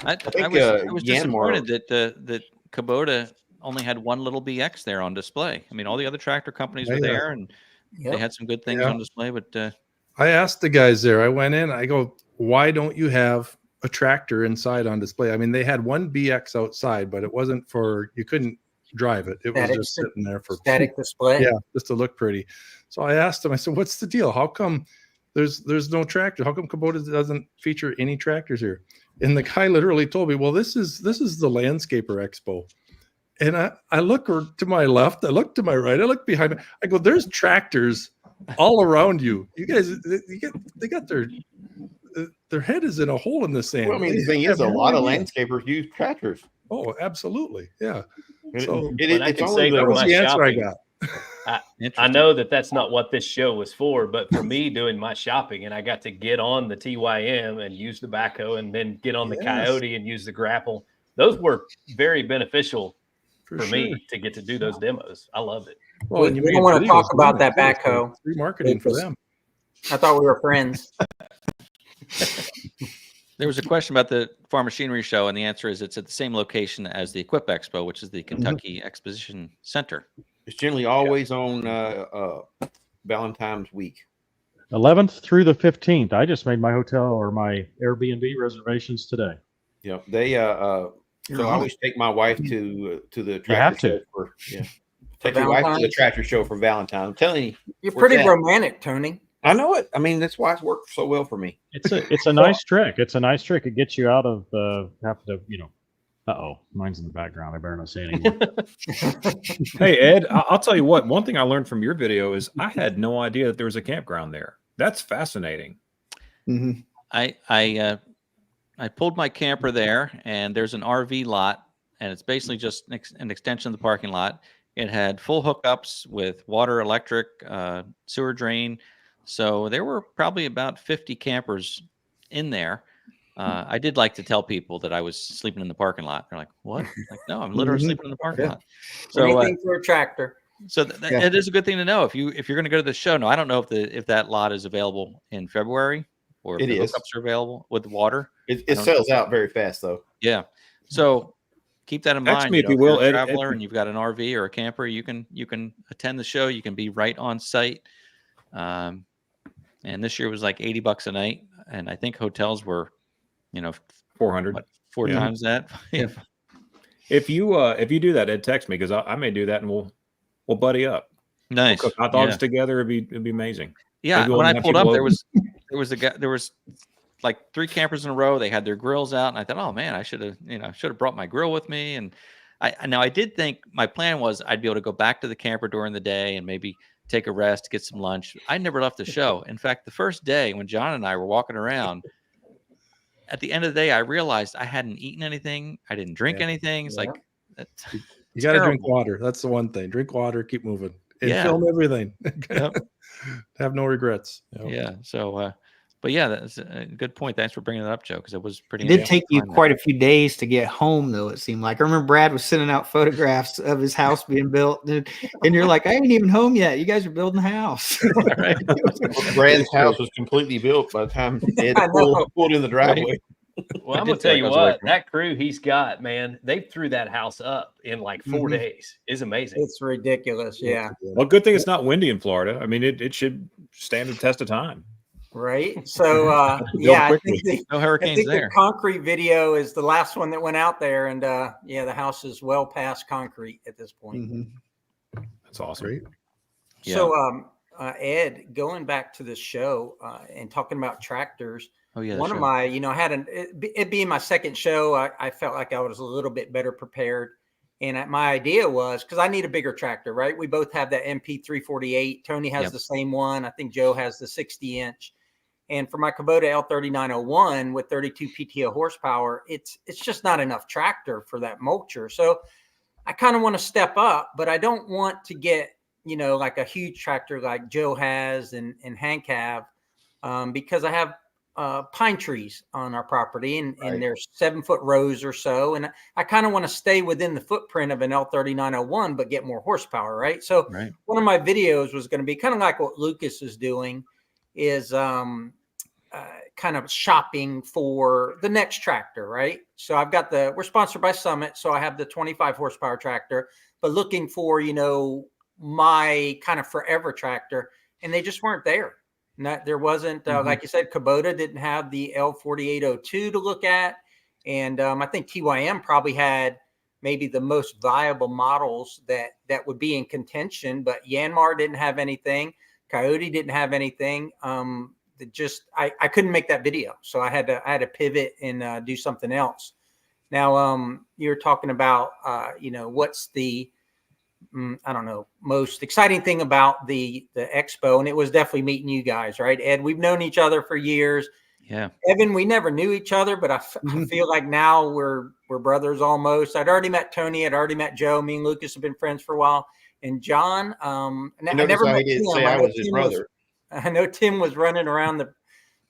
I think, was Yanmar- disappointed that Kubota only had one little BX there on display. I mean, all the other tractor companies were there, and they had some good things on display. But I asked the guys there. I went in. I go, why don't you have a tractor inside on display? I mean, they had one BX outside, but it wasn't for, you couldn't drive it. It was Static- just sitting there for Static display. yeah, just to look pretty. So I asked him. I said, "What's the deal? How come there's no tractor? How come Kubota doesn't feature any tractors here?" And the guy literally told me, "Well, this is the Landscaper Expo." And I look to my left, I look to my right, I look behind me. I go, "There's tractors all around you. You guys, they got their head is in a hole in the sand." Well, I mean, the thing is, a lot of landscapers use tractors. Oh, absolutely, yeah. So But I it's can only say the- that for was my the answer shopping, I got. I know that that's not what this show was for, but for me doing my shopping, and I got to get on the TYM and use the backhoe, and then get on the Coyote and use the grapple. Those were very beneficial for me to get to do those demos. I loved it. Well, and you We made don't want to videos talk doing about it, that too. It's backhoe. free marketing for them. I thought we were friends. there was a question about the farm machinery show, and the answer is it's at the same location as the Equip Expo, which is the Kentucky Exposition Center. It's generally always on Valentine's week. 11th through the 15th. I just made my hotel or my Airbnb reservations today. Yeah, they so I always take my wife to the tractor have to. show for take your wife to the Valentine's? tractor show for Valentine's. I'm telling you, You're what's pretty that? romantic, Tony. I know it. I mean, that's why it's worked so well for me. It's a nice trick. It's a nice trick. It gets you out of having to, mine's in the background. I better not say anything. Hey, Ed, I'll tell you what. One thing I learned from your video is I had no idea that there was a campground there. That's fascinating. Mm-hmm. I pulled my camper there, and there's an RV lot, and it's basically just an extension of the parking lot. It had full hookups with water, electric, sewer drain. So there were probably about 50 campers in there. I did like to tell people that I was sleeping in the parking lot. They're like, "What?" I'm like, no, I'm literally sleeping in the parking lot. So Anything for a tractor. So it is a good thing to know if you're going to go to the show. Now, I don't know if that lot is available in February or if It the is. hookups are available with the water. It sells out very fast, though. Yeah. So keep that in Text mind. me if know, you will, you're a Ed. traveler and you've got an RV or a camper, you can attend the show. You can be right on site. And this year was like $80 a night, and I think hotels were, 400. four Yeah. times that. Yeah. If you do that, Ed, text me because I may do that and we'll buddy up. Nice. We'll cook hot dogs together. It'd be amazing. Yeah, Maybe we'll when I have pulled people up, over. there was like 3 campers in a row. They had their grills out, and I thought, oh man, I should have brought my grill with me. And I did think my plan was I'd be able to go back to the camper during the day and maybe take a rest, get some lunch. I never left the show. In fact, the first day when John and I were walking around, at the end of the day, I realized I hadn't eaten anything. I didn't drink anything. It's like You got to drink water. That's the one thing. Drink water, keep moving, and film everything. Have no regrets. Yeah. So, but yeah, that's a good point. Thanks for bringing that up, Joe, because it was pretty. It did take you quite a few days to get home, though, it seemed like. I remember Brad was sending out photographs of his house being built, and you're like, I ain't even home yet. You guys are building a house. Brad's house was completely built by the time Ed pulled in the driveway. Well, I I'm did gonna feel tell like you I was away what, from it. that crew he's got, man, they threw that house up in like 4 Mhm. days. It's amazing. It's ridiculous. Yeah. Well, good thing it's not windy in Florida. I mean, it should stand the test of time. Right. So Build yeah, quickly. No I hurricanes think the there. concrete video is the last one that went out there, and yeah, the house is well past concrete at this point. Mhm. That's awesome. Great. So Ed, going back to the show and talking about tractors, Oh yeah. one of my, I had it being my second show, I felt like I was a little bit better prepared. And my idea was, because I need a bigger tractor, right? We both have that MP 348. Tony has the same one. I think Joe has the 60-inch. And for my Kubota L3901 with 32 PTO horsepower, it's just not enough tractor for that mulcher. So I kind of want to step up, but I don't want to get, like a huge tractor like Joe has and Hank have, because I have pine trees on our property, and there's 7-foot rows or so. And I kind of want to stay within the footprint of an L3901, but get more horsepower, right? So one of my videos was going to be kind of like what Lucas is doing, is kind of shopping for the next tractor, right? So I've got we're sponsored by Summit, so I have the 25 horsepower tractor, but looking for, my kind of forever tractor, and they just weren't there. There wasn't, like you said, Kubota didn't have the L4802 to look at. And I think TYM probably had maybe the most viable models that would be in contention, but Yanmar didn't have anything. Coyote didn't have anything. I couldn't make that video. So I had to pivot and do something else. Now, you're talking about, what's the, I don't know, most exciting thing about the expo. And it was definitely meeting you guys, right? Ed, we've known each other for years. Yeah. Evan, we never knew each other, but I feel like now we're brothers almost. I'd already met Tony. I'd already met Joe. Me and Lucas have been friends for a while. And John, I never met He didn't Tim. say I was his brother. I know Tim was running around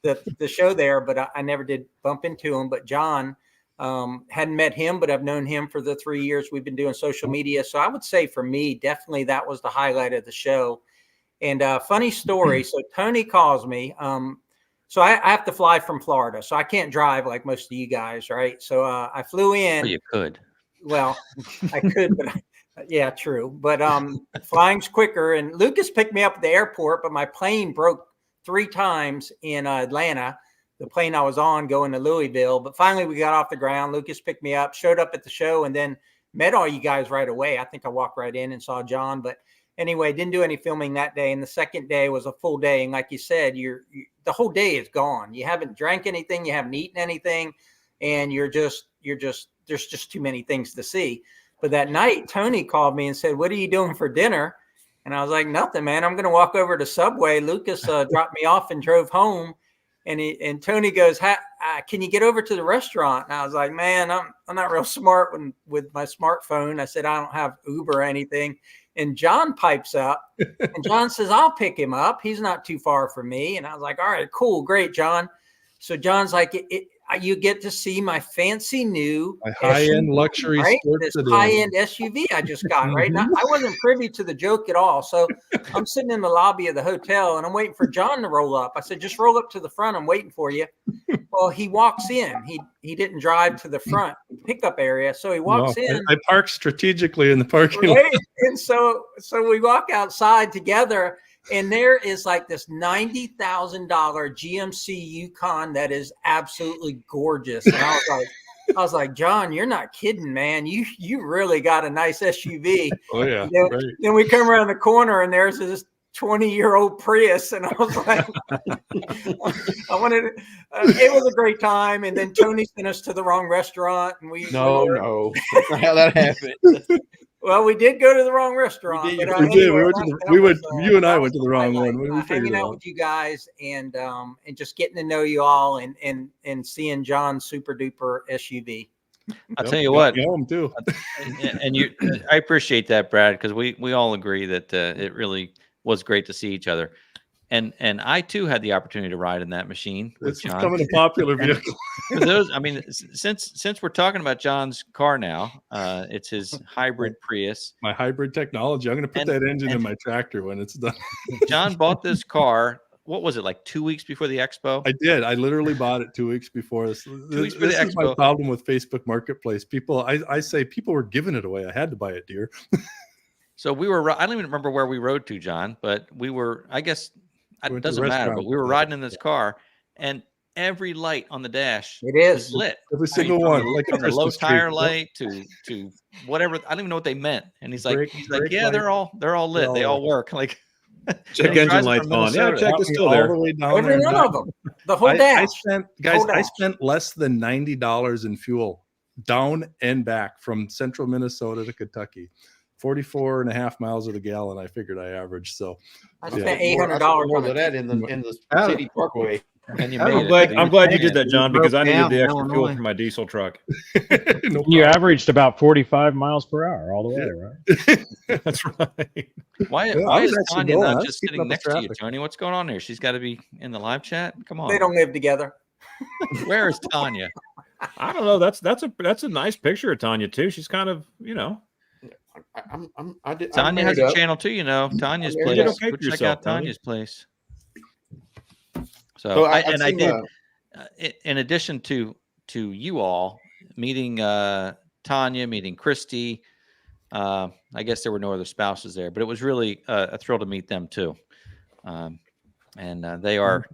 the show there, but I never did bump into him. But John, hadn't met him, but I've known him for the 3 years we've been doing social media. So I would say for me, definitely that was the highlight of the show. And funny story. So Tony calls me. So I have to fly from Florida, so I can't drive like most of you guys, right? So I flew in. Well, you could. Well, I could, but yeah, true. But flying's quicker. And Lucas picked me up at the airport, but my plane broke 3 times in Atlanta. The plane I was on going to Louisville, but finally we got off the ground. Lucas picked me up, showed up at the show, and then met all you guys right away. I think I walked right in and saw John, but anyway, didn't do any filming that day. And the second day was a full day. And like you said, the whole day is gone. You haven't drank anything, you haven't eaten anything, and there's just too many things to see. But that night, Tony called me and said, "What are you doing for dinner?" And I was like, "Nothing, man. I'm going to walk over to Subway." Lucas dropped me off and drove home. And Tony goes, "Can you get over to the restaurant?" And I was like, "Man, I'm not real smart with my smartphone." I said, "I don't have Uber or anything." And John pipes up, and John says, "I'll pick him up. He's not too far from me." And I was like, "All right, cool, great, John." So John's like, "You get to see my fancy new high-end SUV, luxury right? sports This sedan. high-end SUV I just got, right?" Now, I wasn't privy to the joke at all. So I'm sitting in the lobby of the hotel, and I'm waiting for John to roll up. I said, "Just roll up to the front. I'm waiting for you." Well, he walks in. He didn't drive to the front pickup area, so he walks in. I parked strategically in the parking lot. Right? And so we walk outside together, and there is like this $90,000 GMC Yukon that is absolutely gorgeous. And I was like, "John, you're not kidding, man. You really got a nice SUV." Oh yeah. Then we come around the corner, and there's this 20-year-old Prius, and I was like, I wanted it. It was a great time. And then Tony sent us to the wrong restaurant, and No, that's not how that happened. Well, we did go to the wrong restaurant. We did. But, We did. anyway, You and I went to the wrong one. We figured hanging it out out. with you guys and just getting to know you all and seeing John's super duper SUV. I'll tell you what. You home too. And I appreciate that, Brad, because we all agree that it really was great to see each other. And I too had the opportunity to ride in that machine with It's John. becoming a popular vehicle. For those, I mean, since we're talking about John's car now, it's his hybrid Prius. My hybrid technology. I'm going to put that engine in my tractor when it's done. John bought this car what was it, like 2 weeks before the expo? I did. I literally bought it 2 weeks before this. weeks before This the is my expo. problem with Facebook Marketplace. People, I say people were giving it away. I had to buy it, dear. So we were, I don't even remember where we rode to, John, but we were, I guess We it went to the doesn't matter, but restaurant. we were riding in this car and every light on the dash It is. was lit. Every I mean, single from one, the, like a from the low Christmas tree. tire Yep. light to whatever. I don't even know what they meant. And he's like, Brake yeah, light. they're all lit. They all work. Like, Check he engine drives it lights from on. Yeah, Minnesota. check it's still all there. the way down Every there. one of them. The whole I dash. spent, guys, Whole I dash. spent less than $90 in fuel down and back from central Minnesota to Kentucky. 44 and a half miles of the gallon, I figured I averaged. So I yeah. spent More $800 on than it. that in the Oh. city parkway. And you I'm made it. I'm glad you Yeah. did that, John, broke because I needed down the in extra fuel Illinois. for my diesel truck. No You problem. averaged about 45 miles per hour all the way, right? That's right. Why Yeah, I why was is actually Tanya going. I not was just keeping sitting up with next to you, traffic. Tony? What's going on here? She's got to be in the live chat. Come on. They don't live together. Where is Tanya? I don't know. That's a nice picture of Tanya too. She's kind of, I'm Tanya has married a up. channel too, you know. Tanya's You place. did okay Go for check yourself, out Tony. Tanya's place. So So I I've seen, did. In addition to you all meeting Tanya, meeting Christy, I guess there were no other spouses there, but it was really a thrill to meet them too. And they are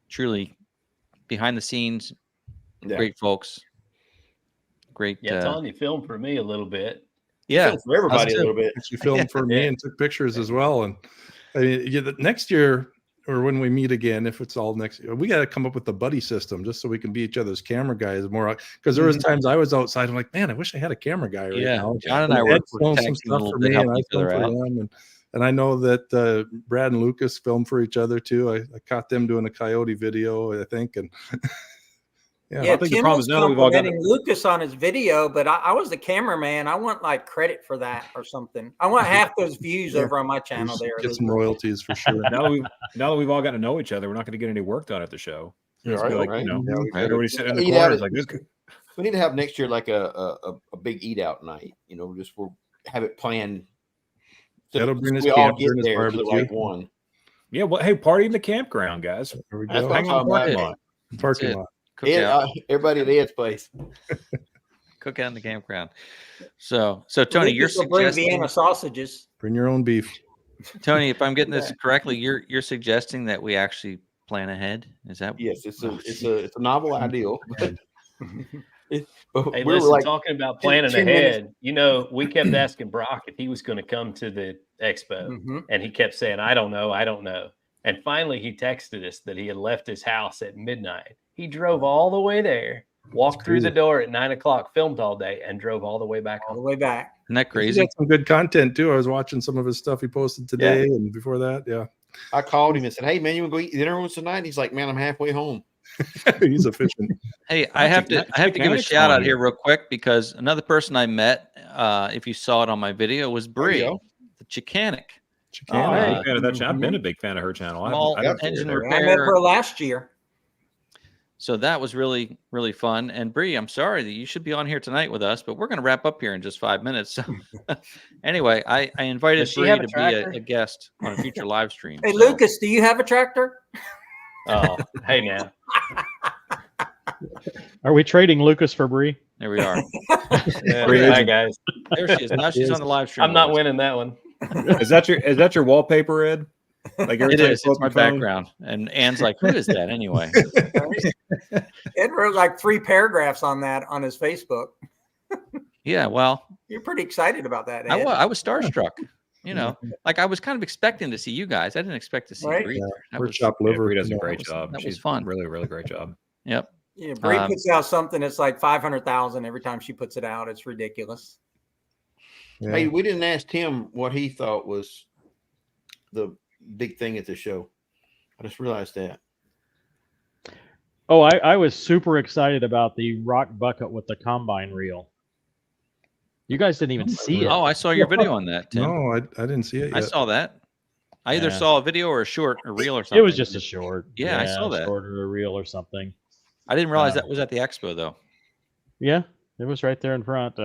truly behind the scenes, Yeah. great folks. Great. Yeah, Tanya filmed for me a little bit. Yeah, for everybody us a little bit. She filmed for me Yeah. and took pictures as well. And I mean, yeah, the next year or when we meet again, if it's all next year, we got to come up with the buddy system just so we can be each other's camera guys more. Because there was times I was outside, I'm like, man, I wish I had a camera guy right Yeah, now. John and I were Ed filmed tag some teaming a stuff little for bit, me, helping and I each other filmed for him. And I know that Brad and Lucas filmed for each other too. I caught them doing a coyote video, I think, and Yeah, I think the Tim problem was is now that we've all got complimenting Lucas on his video, but I was the cameraman. I want like credit for that or something. I want half those views over on my channel there. get some Lucas. royalties for sure. now that we've all gotten to know each other, we're not going to get any work done at the show. Yeah, It's gonna be like, right. you know, Yeah, we gotta- everybody sitting in the eat corners out like this. We need to have next year like a big eat out night. You know, just we'll have it planned. So That'll bring us we all camp, get bring us there to barbecue. like one. Yeah, well, hey, party in the campground, guys. There we That's go. what I'm talking about. Hey, lot. Parking it. lot. Ed, Cookout, everybody at Ed's place. cookout in the campground. So Tony, you're Lucas will bring suggesting, Vienna sausages. Bring your own beef. Tony, if I'm getting this correctly, you're suggesting that we actually plan ahead. Is that? Yes, it's a novel ideal. But Hey, we were listen, like, talking about planning 10 minutes- ahead, you know, we kept asking Brock if he was going to come to the expo, Mhm. and he kept saying, I don't know. And finally, he texted us that he had left his house at midnight. He drove all the way there, walked through the crazy. door at 9:00, filmed all day, and drove all the way back All the home. way back. Isn't that He's crazy? got some good content too. I was watching some of his stuff he posted today and before that. Yeah, I called him and said, "Hey man, you want to go eat dinner with us tonight?" And he's like, "Man, I'm halfway home." he's efficient. Hey, I have to give a Mechanics shout on out here you. real quick because another person I met, if you saw it on my video, was There you Bree, go. the Chicanic. Chicane. Oh, hey. Big fan of that channel. I've been a big fan of her channel. Small I don't engine see her there. I met repair. her last year. So that was really, really fun. And Bree, I'm sorry that you should be on here tonight with us, but we're going to wrap up here in just 5 minutes. So anyway, I invited Does she Bree have a to be tractor? a guest on a future live stream. Hey, So- Lucas, do you have a tractor? Oh, hey, now. Are we trading Lucas for Bree? There we are. Bye, guys. There she is. Now she's on the live stream. I'm not with us. winning that one. Is that your wallpaper, Ed? Like every It time you is. pull It's up my your phone? background. And Ann's like, who is that anyway? Ed wrote like 3 paragraphs on that on his Facebook. Yeah, well, You're pretty excited about that, Ed. I was starstruck. You know, like I was kind of expecting to see you guys. I didn't expect to see Right. Bree. there. That Or was- chopped Yeah, liver. Bree does a Yeah. great was- job. that was She's fun. Really, really great job. Yep. Yeah, Bree Um, puts out something that's like 500,000 every time she puts it out. It's ridiculous. Yeah. Hey, we didn't ask Tim what he thought was the big thing at the show. I just realized that. Oh, I was super excited about the rock bucket with the combine reel. You guys didn't even see it. Oh, I saw your video on that, Tim. No, I didn't see it I yet. saw that. I either Yeah. saw a video or a short or reel or something. It was just a short. Yeah, I saw that. Short or a reel or something. I didn't realize that was at the expo though. Yeah, it was right there in front.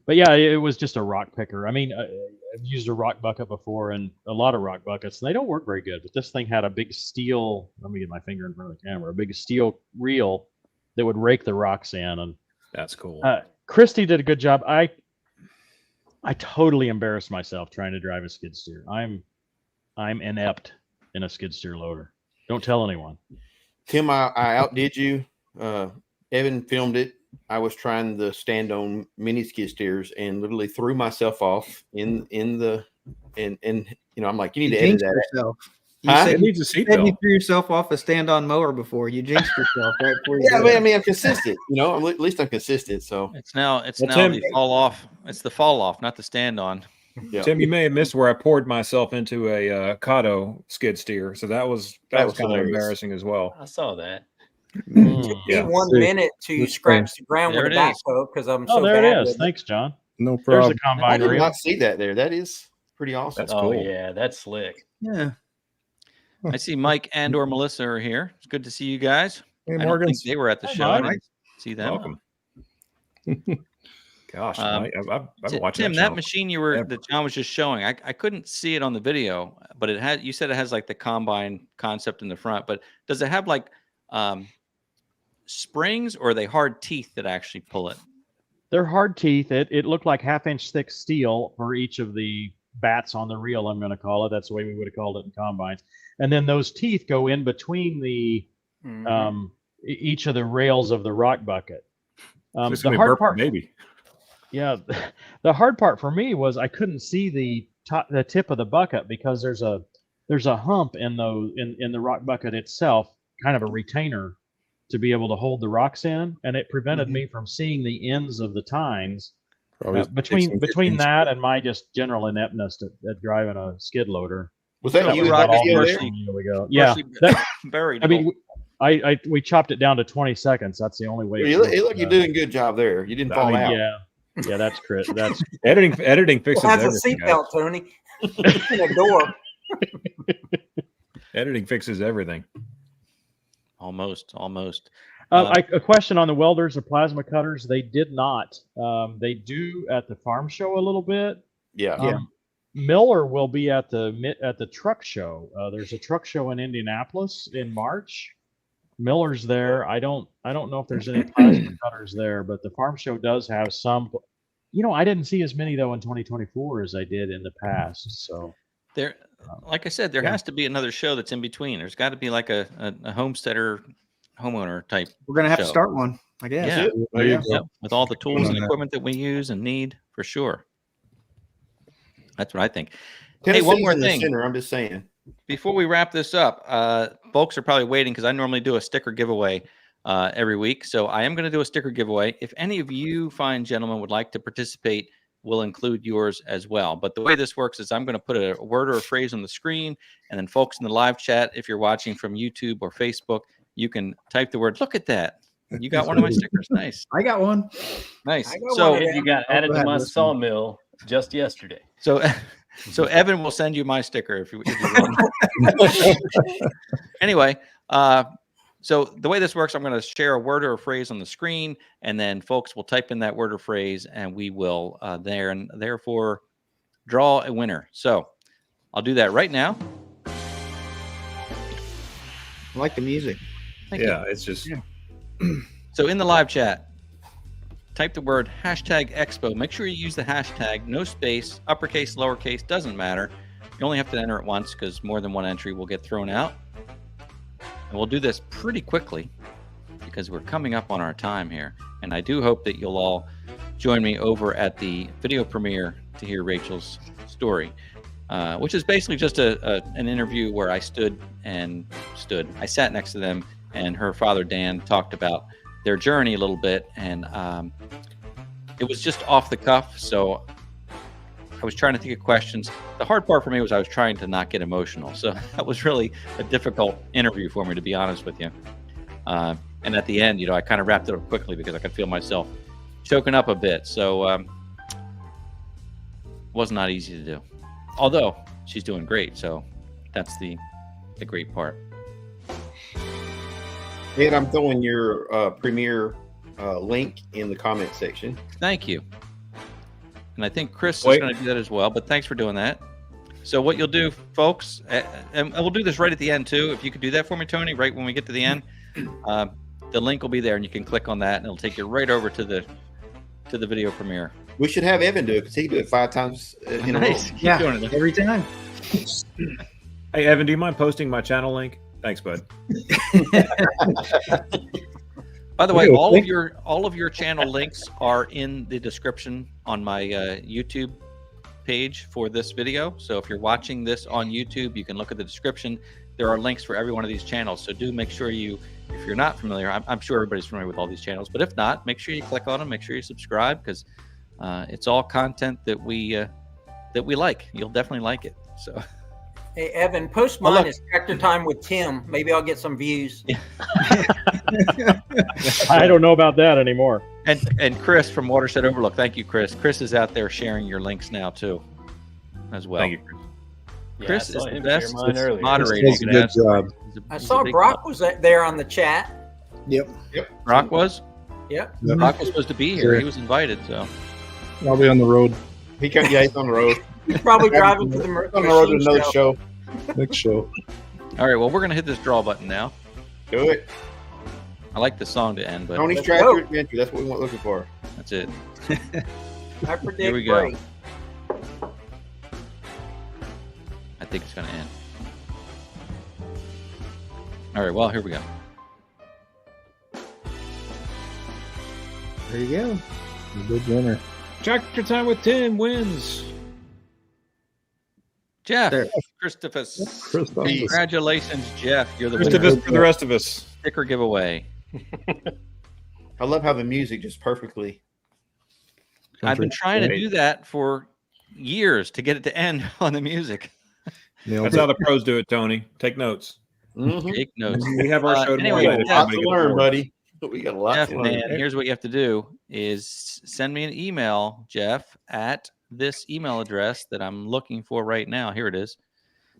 But yeah, it was just a rock picker. I mean, I've used a rock bucket before, and a lot of rock buckets, and they don't work very good. But this thing had a big steel. Let me get my finger in front of the camera. A big steel reel that would rake the rocks in, and That's cool. Christy did a good job. I totally embarrassed myself trying to drive a skid steer. I'm inept in a skid steer loader. Don't tell anyone. Tim, I outdid you. Evan filmed it. I was trying the stand-on mini skid steers and literally threw myself off in the and I'm like, you need to edit that. Yourself. You Huh? said It needs a you seatbelt. threw yourself off a stand-on mower before. You jinxed yourself right before you Yeah, did it. I mean, I'm consistent. At least I'm consistent. So It's now Tim- the fall off. It's the fall off, not the stand on. yeah. Tim, you may have missed where I poured myself into a Kato skid steer. So that was That was kind of hilarious. embarrassing as well. I saw that. Yeah. 1 See, minute to that's scratch the ground There with a it is. backhoe because I'm Oh, so there bad it is. with it. Thanks, John. No There's problem. the I combine did reel. not see that there. That is pretty awesome. That's Oh cool. yeah, that's slick. Yeah. I see Mike and or Melissa are here. It's good to see you guys. Hey, I don't Morgan. think they were at the Hi, show. I Mike. didn't see them. Welcome. Gosh, Um, Mike, I've been watching Tim, that that channel machine forever. that John was just showing, I couldn't see it on the video, but you said it has like the combine concept in the front, but does it have like springs, or are they hard teeth that actually pull it? They're hard teeth. It looked like 1/2-inch thick steel for each of the bats on the reel, I'm going to call it. That's the way we would have called it in combines. And then those teeth go in between the each of the rails of the rock bucket. It's The gonna be hard burp part, baby. yeah, the hard part for me was I couldn't see the tip of the bucket because there's a hump in the rock bucket itself, kind of a retainer to be able to hold the rocks in, and it prevented me from seeing the ends of the tines. Probably Between 15 that and my just general ineptness at driving a skid loader. Was that That you was in about that all video the there? video we go. Yeah, Buried. I mean, we chopped it down to 20 seconds. That's the only way. You look like you're doing a good job there. You didn't fall out. Yeah, that's Chris. That's Editing fixes It has a everything. guys. seatbelt, Tony. In a door. Editing fixes everything. almost. a question on the welders or plasma cutters. They did not. They do at the farm show a little bit. Yeah. Miller will be at the truck show. There's a truck show in Indianapolis in March. Miller's there. I don't know if there's any plasma cutters there, but the farm show does have some. I didn't see as many though in 2024 as I did in the past. So There, like I said, there has to be another show that's in between. There's got to be like a homesteader, homeowner type. We're gonna have to show. start one, I guess. Yeah, There you go. Yep, with all the tools and that. equipment that we use and need for sure. That's what I think. Tennessee's one more in the thing. center, I'm just saying. Before we wrap this up, folks are probably waiting because I normally do a sticker giveaway every week. So I am going to do a sticker giveaway. If any of you fine gentlemen would like to participate, we'll include yours as well. But the way this works is I'm going to put a word or a phrase on the screen, and then folks in the live chat, if you're watching from YouTube or Facebook, you can type the word. Look at that. You got one of my stickers. Nice. I got one. Nice. I got So one. And you got added to my sawmill just yesterday. So Evan will send you my sticker if you want. Anyway, so the way this works, I'm going to share a word or a phrase on the screen, and then folks will type in that word or phrase, and we will therefore draw a winner. So I'll do that right now. I like the music. Thank you. It's just So in the live chat, type the word #Expo. Make sure you use the hashtag, no space, uppercase, lowercase, doesn't matter. You only have to enter it once because more than one entry will get thrown out. And we'll do this pretty quickly because we're coming up on our time here. And I do hope that you'll all join me over at the video premiere to hear Rachel's story, which is basically just an interview where I I sat next to them, and her father, Dan, talked about their journey a little bit, and it was just off the cuff, so I was trying to think of questions. The hard part for me was I was trying to not get emotional, so that was really a difficult interview for me, to be honest with you. And at the end, I kind of wrapped it up quickly because I could feel myself choking up a bit, so it was not easy to do. Although she's doing great, so that's the great part. Ed, I'm throwing your premiere link in the comment section. Thank you. and I think Chris is Wait. going to do that as well. But thanks for doing that. So what you'll do, folks, and we'll do this right at the end too. If you could do that for me, Tony, right when we get to the end, the link will be there, and you can click on that, and it'll take you right over to the video premiere. We should have Evan do it because he can do it 5 times in a row. Nice. Keep Yeah, doing it. every time. Hey, Evan, do you mind posting my channel link? Thanks, bud. By the way, Okay, all of your channel links are in the description on my YouTube page for this video. So if you're watching this on YouTube, you can look at the description. There are links for every one of these channels. So do make sure you, if you're not familiar, I'm sure everybody's familiar with all these channels, but if not, make sure you click on them. Make sure you subscribe because it's all content that we like. You'll definitely like it. So. Hey, Evan, post mine as Tractor Time with Tim. Maybe I'll get some views. I don't know about that anymore. And Chris from Watershed Overlook. Thank you, Chris. Chris is out there sharing your links now too, as well. Thank you, Chris. Chris Yeah, I is saw the him best share mine earlier. moderator. Does a good job. I saw Brock was there on the chat. Yep. Brock was? Yep. Brock was supposed to be here. He was invited, so. I'll be on the road He's on the road. He's probably driving to the On the road to machine another show. show. next show. All right, well, we're going to hit this draw button now. Do it. I like the song to end, but Tony's Let's Tractor go. Adventure. That's what we want looking for. that's it. I predict Here we go. break. I think it's going to end. All right, well, here we go. There you go. Good winner. Tractor Time with Tim wins. Jeff, There. Christophus. Christopher. Congratulations, Jeff. You're the Rest of winner. us for the rest of us. Sticker giveaway. I love how the music just perfectly. I've been trying to do that for years to get it to end on the music. Nailed That's it. how the pros do it, Tony. Take notes. Mhm. Take notes. We have our show anyway, tomorrow night if Jeff, Lots somebody to gets learn, bored. buddy. We got a lot Jeff, to learn. man, here's what you have to do is send me an email, Jeff, at this email address that I'm looking for right now. Here it is.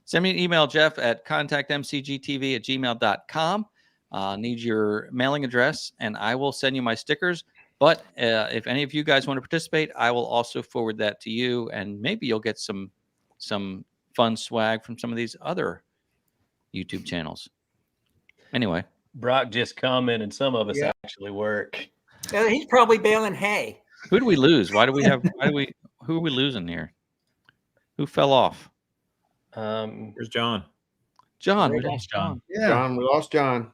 Send me an email, Jeff, at contactmcgtv@gmail.com. Need your mailing address, and I will send you my stickers. But if any of you guys want to participate, I will also forward that to you, and maybe you'll get some fun swag from some of these other YouTube channels. Anyway. Brock just commented some of us actually work. He's probably baling hay. Who do we lose? Who are we losing here? Who fell off? Here's John. John. There We it lost is, John. Yeah. John, we lost John.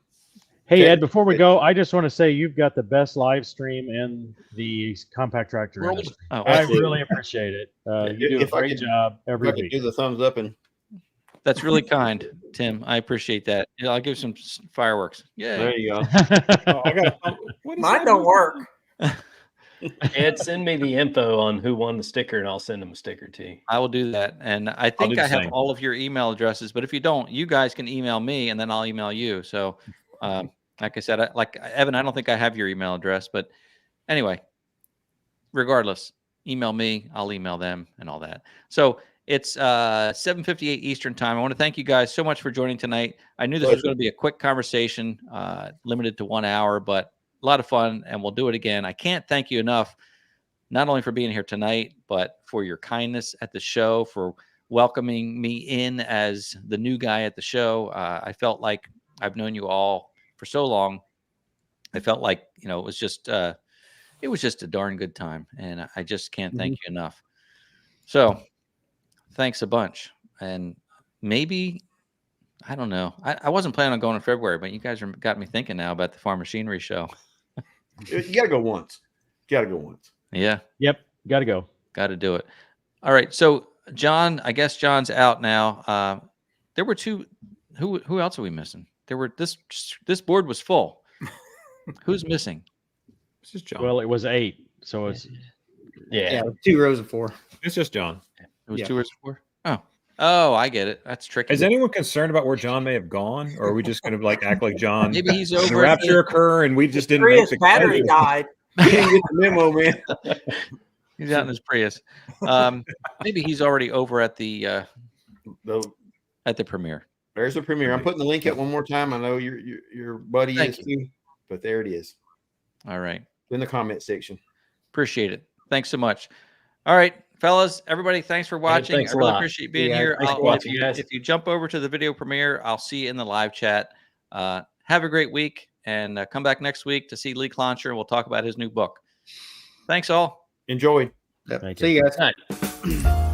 Hey, Okay. Ed, before we go, I just want to say you've got the best live stream in the compact tractor World. industry. Oh, I absolutely. really appreciate it. You do a If I great could- job If every I could week. do the thumbs up and that's really kind, Tim. I appreciate that. Yeah, I'll give some fireworks. there Yeah. you go. Oh, I got what is Mine that? don't work. Ed, send me the info on who won the sticker, and I'll send them a sticker to you. I will do that. And I do think the I have same. all of your email addresses, but if you don't, you guys can email me and then I'll email you. So, like I said, like Evan, I don't think I have your email address, but anyway, regardless, email me, I'll email them and all that. So it's 7:58 Eastern time. I want to thank you guys so much for joining tonight. I knew this was going to be a quick conversation, limited to 1 hour, but a lot of fun, and we'll do it again. I can't thank you enough, not only for being here tonight, but for your kindness at the show, for welcoming me in as the new guy at the show. I felt like I've known you all for so long. I felt like, it was just a darn good time, and I just can't thank you enough. So thanks a bunch. And maybe, I don't know. I wasn't planning on going in February, but you guys got me thinking now about the Farm Machinery Show. You gotta go once. Yeah. Yep, got to go. Got to do it. All right. So John, I guess John's out now. There were two. Who else are we missing? There were this board was full. Who's missing? This is John. Well, it was 8, so it's Yeah. 2 rows of 4. It's just John. It was Yeah. 2 or 4. Oh, I get it. That's tricky. Is anyone concerned about where John may have gone, or are we just going to act like John? Maybe he's Did the over at rapture occur, and we just didn't Prius make the battery died. We didn't get the memo, man. He's out in his Prius. Maybe he's already over at the premiere. There's the premiere. I'm putting the link up one more time. I know your buddy Thank is too, but there it is All right. in the comment section. Appreciate it. Thanks so much. All right, fellas, everybody, thanks for watching. thanks I a really lot. appreciate being Yeah, here. thanks for watching, guys. If you jump over to the video premiere, I'll see you in the live chat. Have a great week, and come back next week to see Lee Cloncher. We'll talk about his new book. Thanks all. Enjoy. Yep. Thank See you. you guys. All right.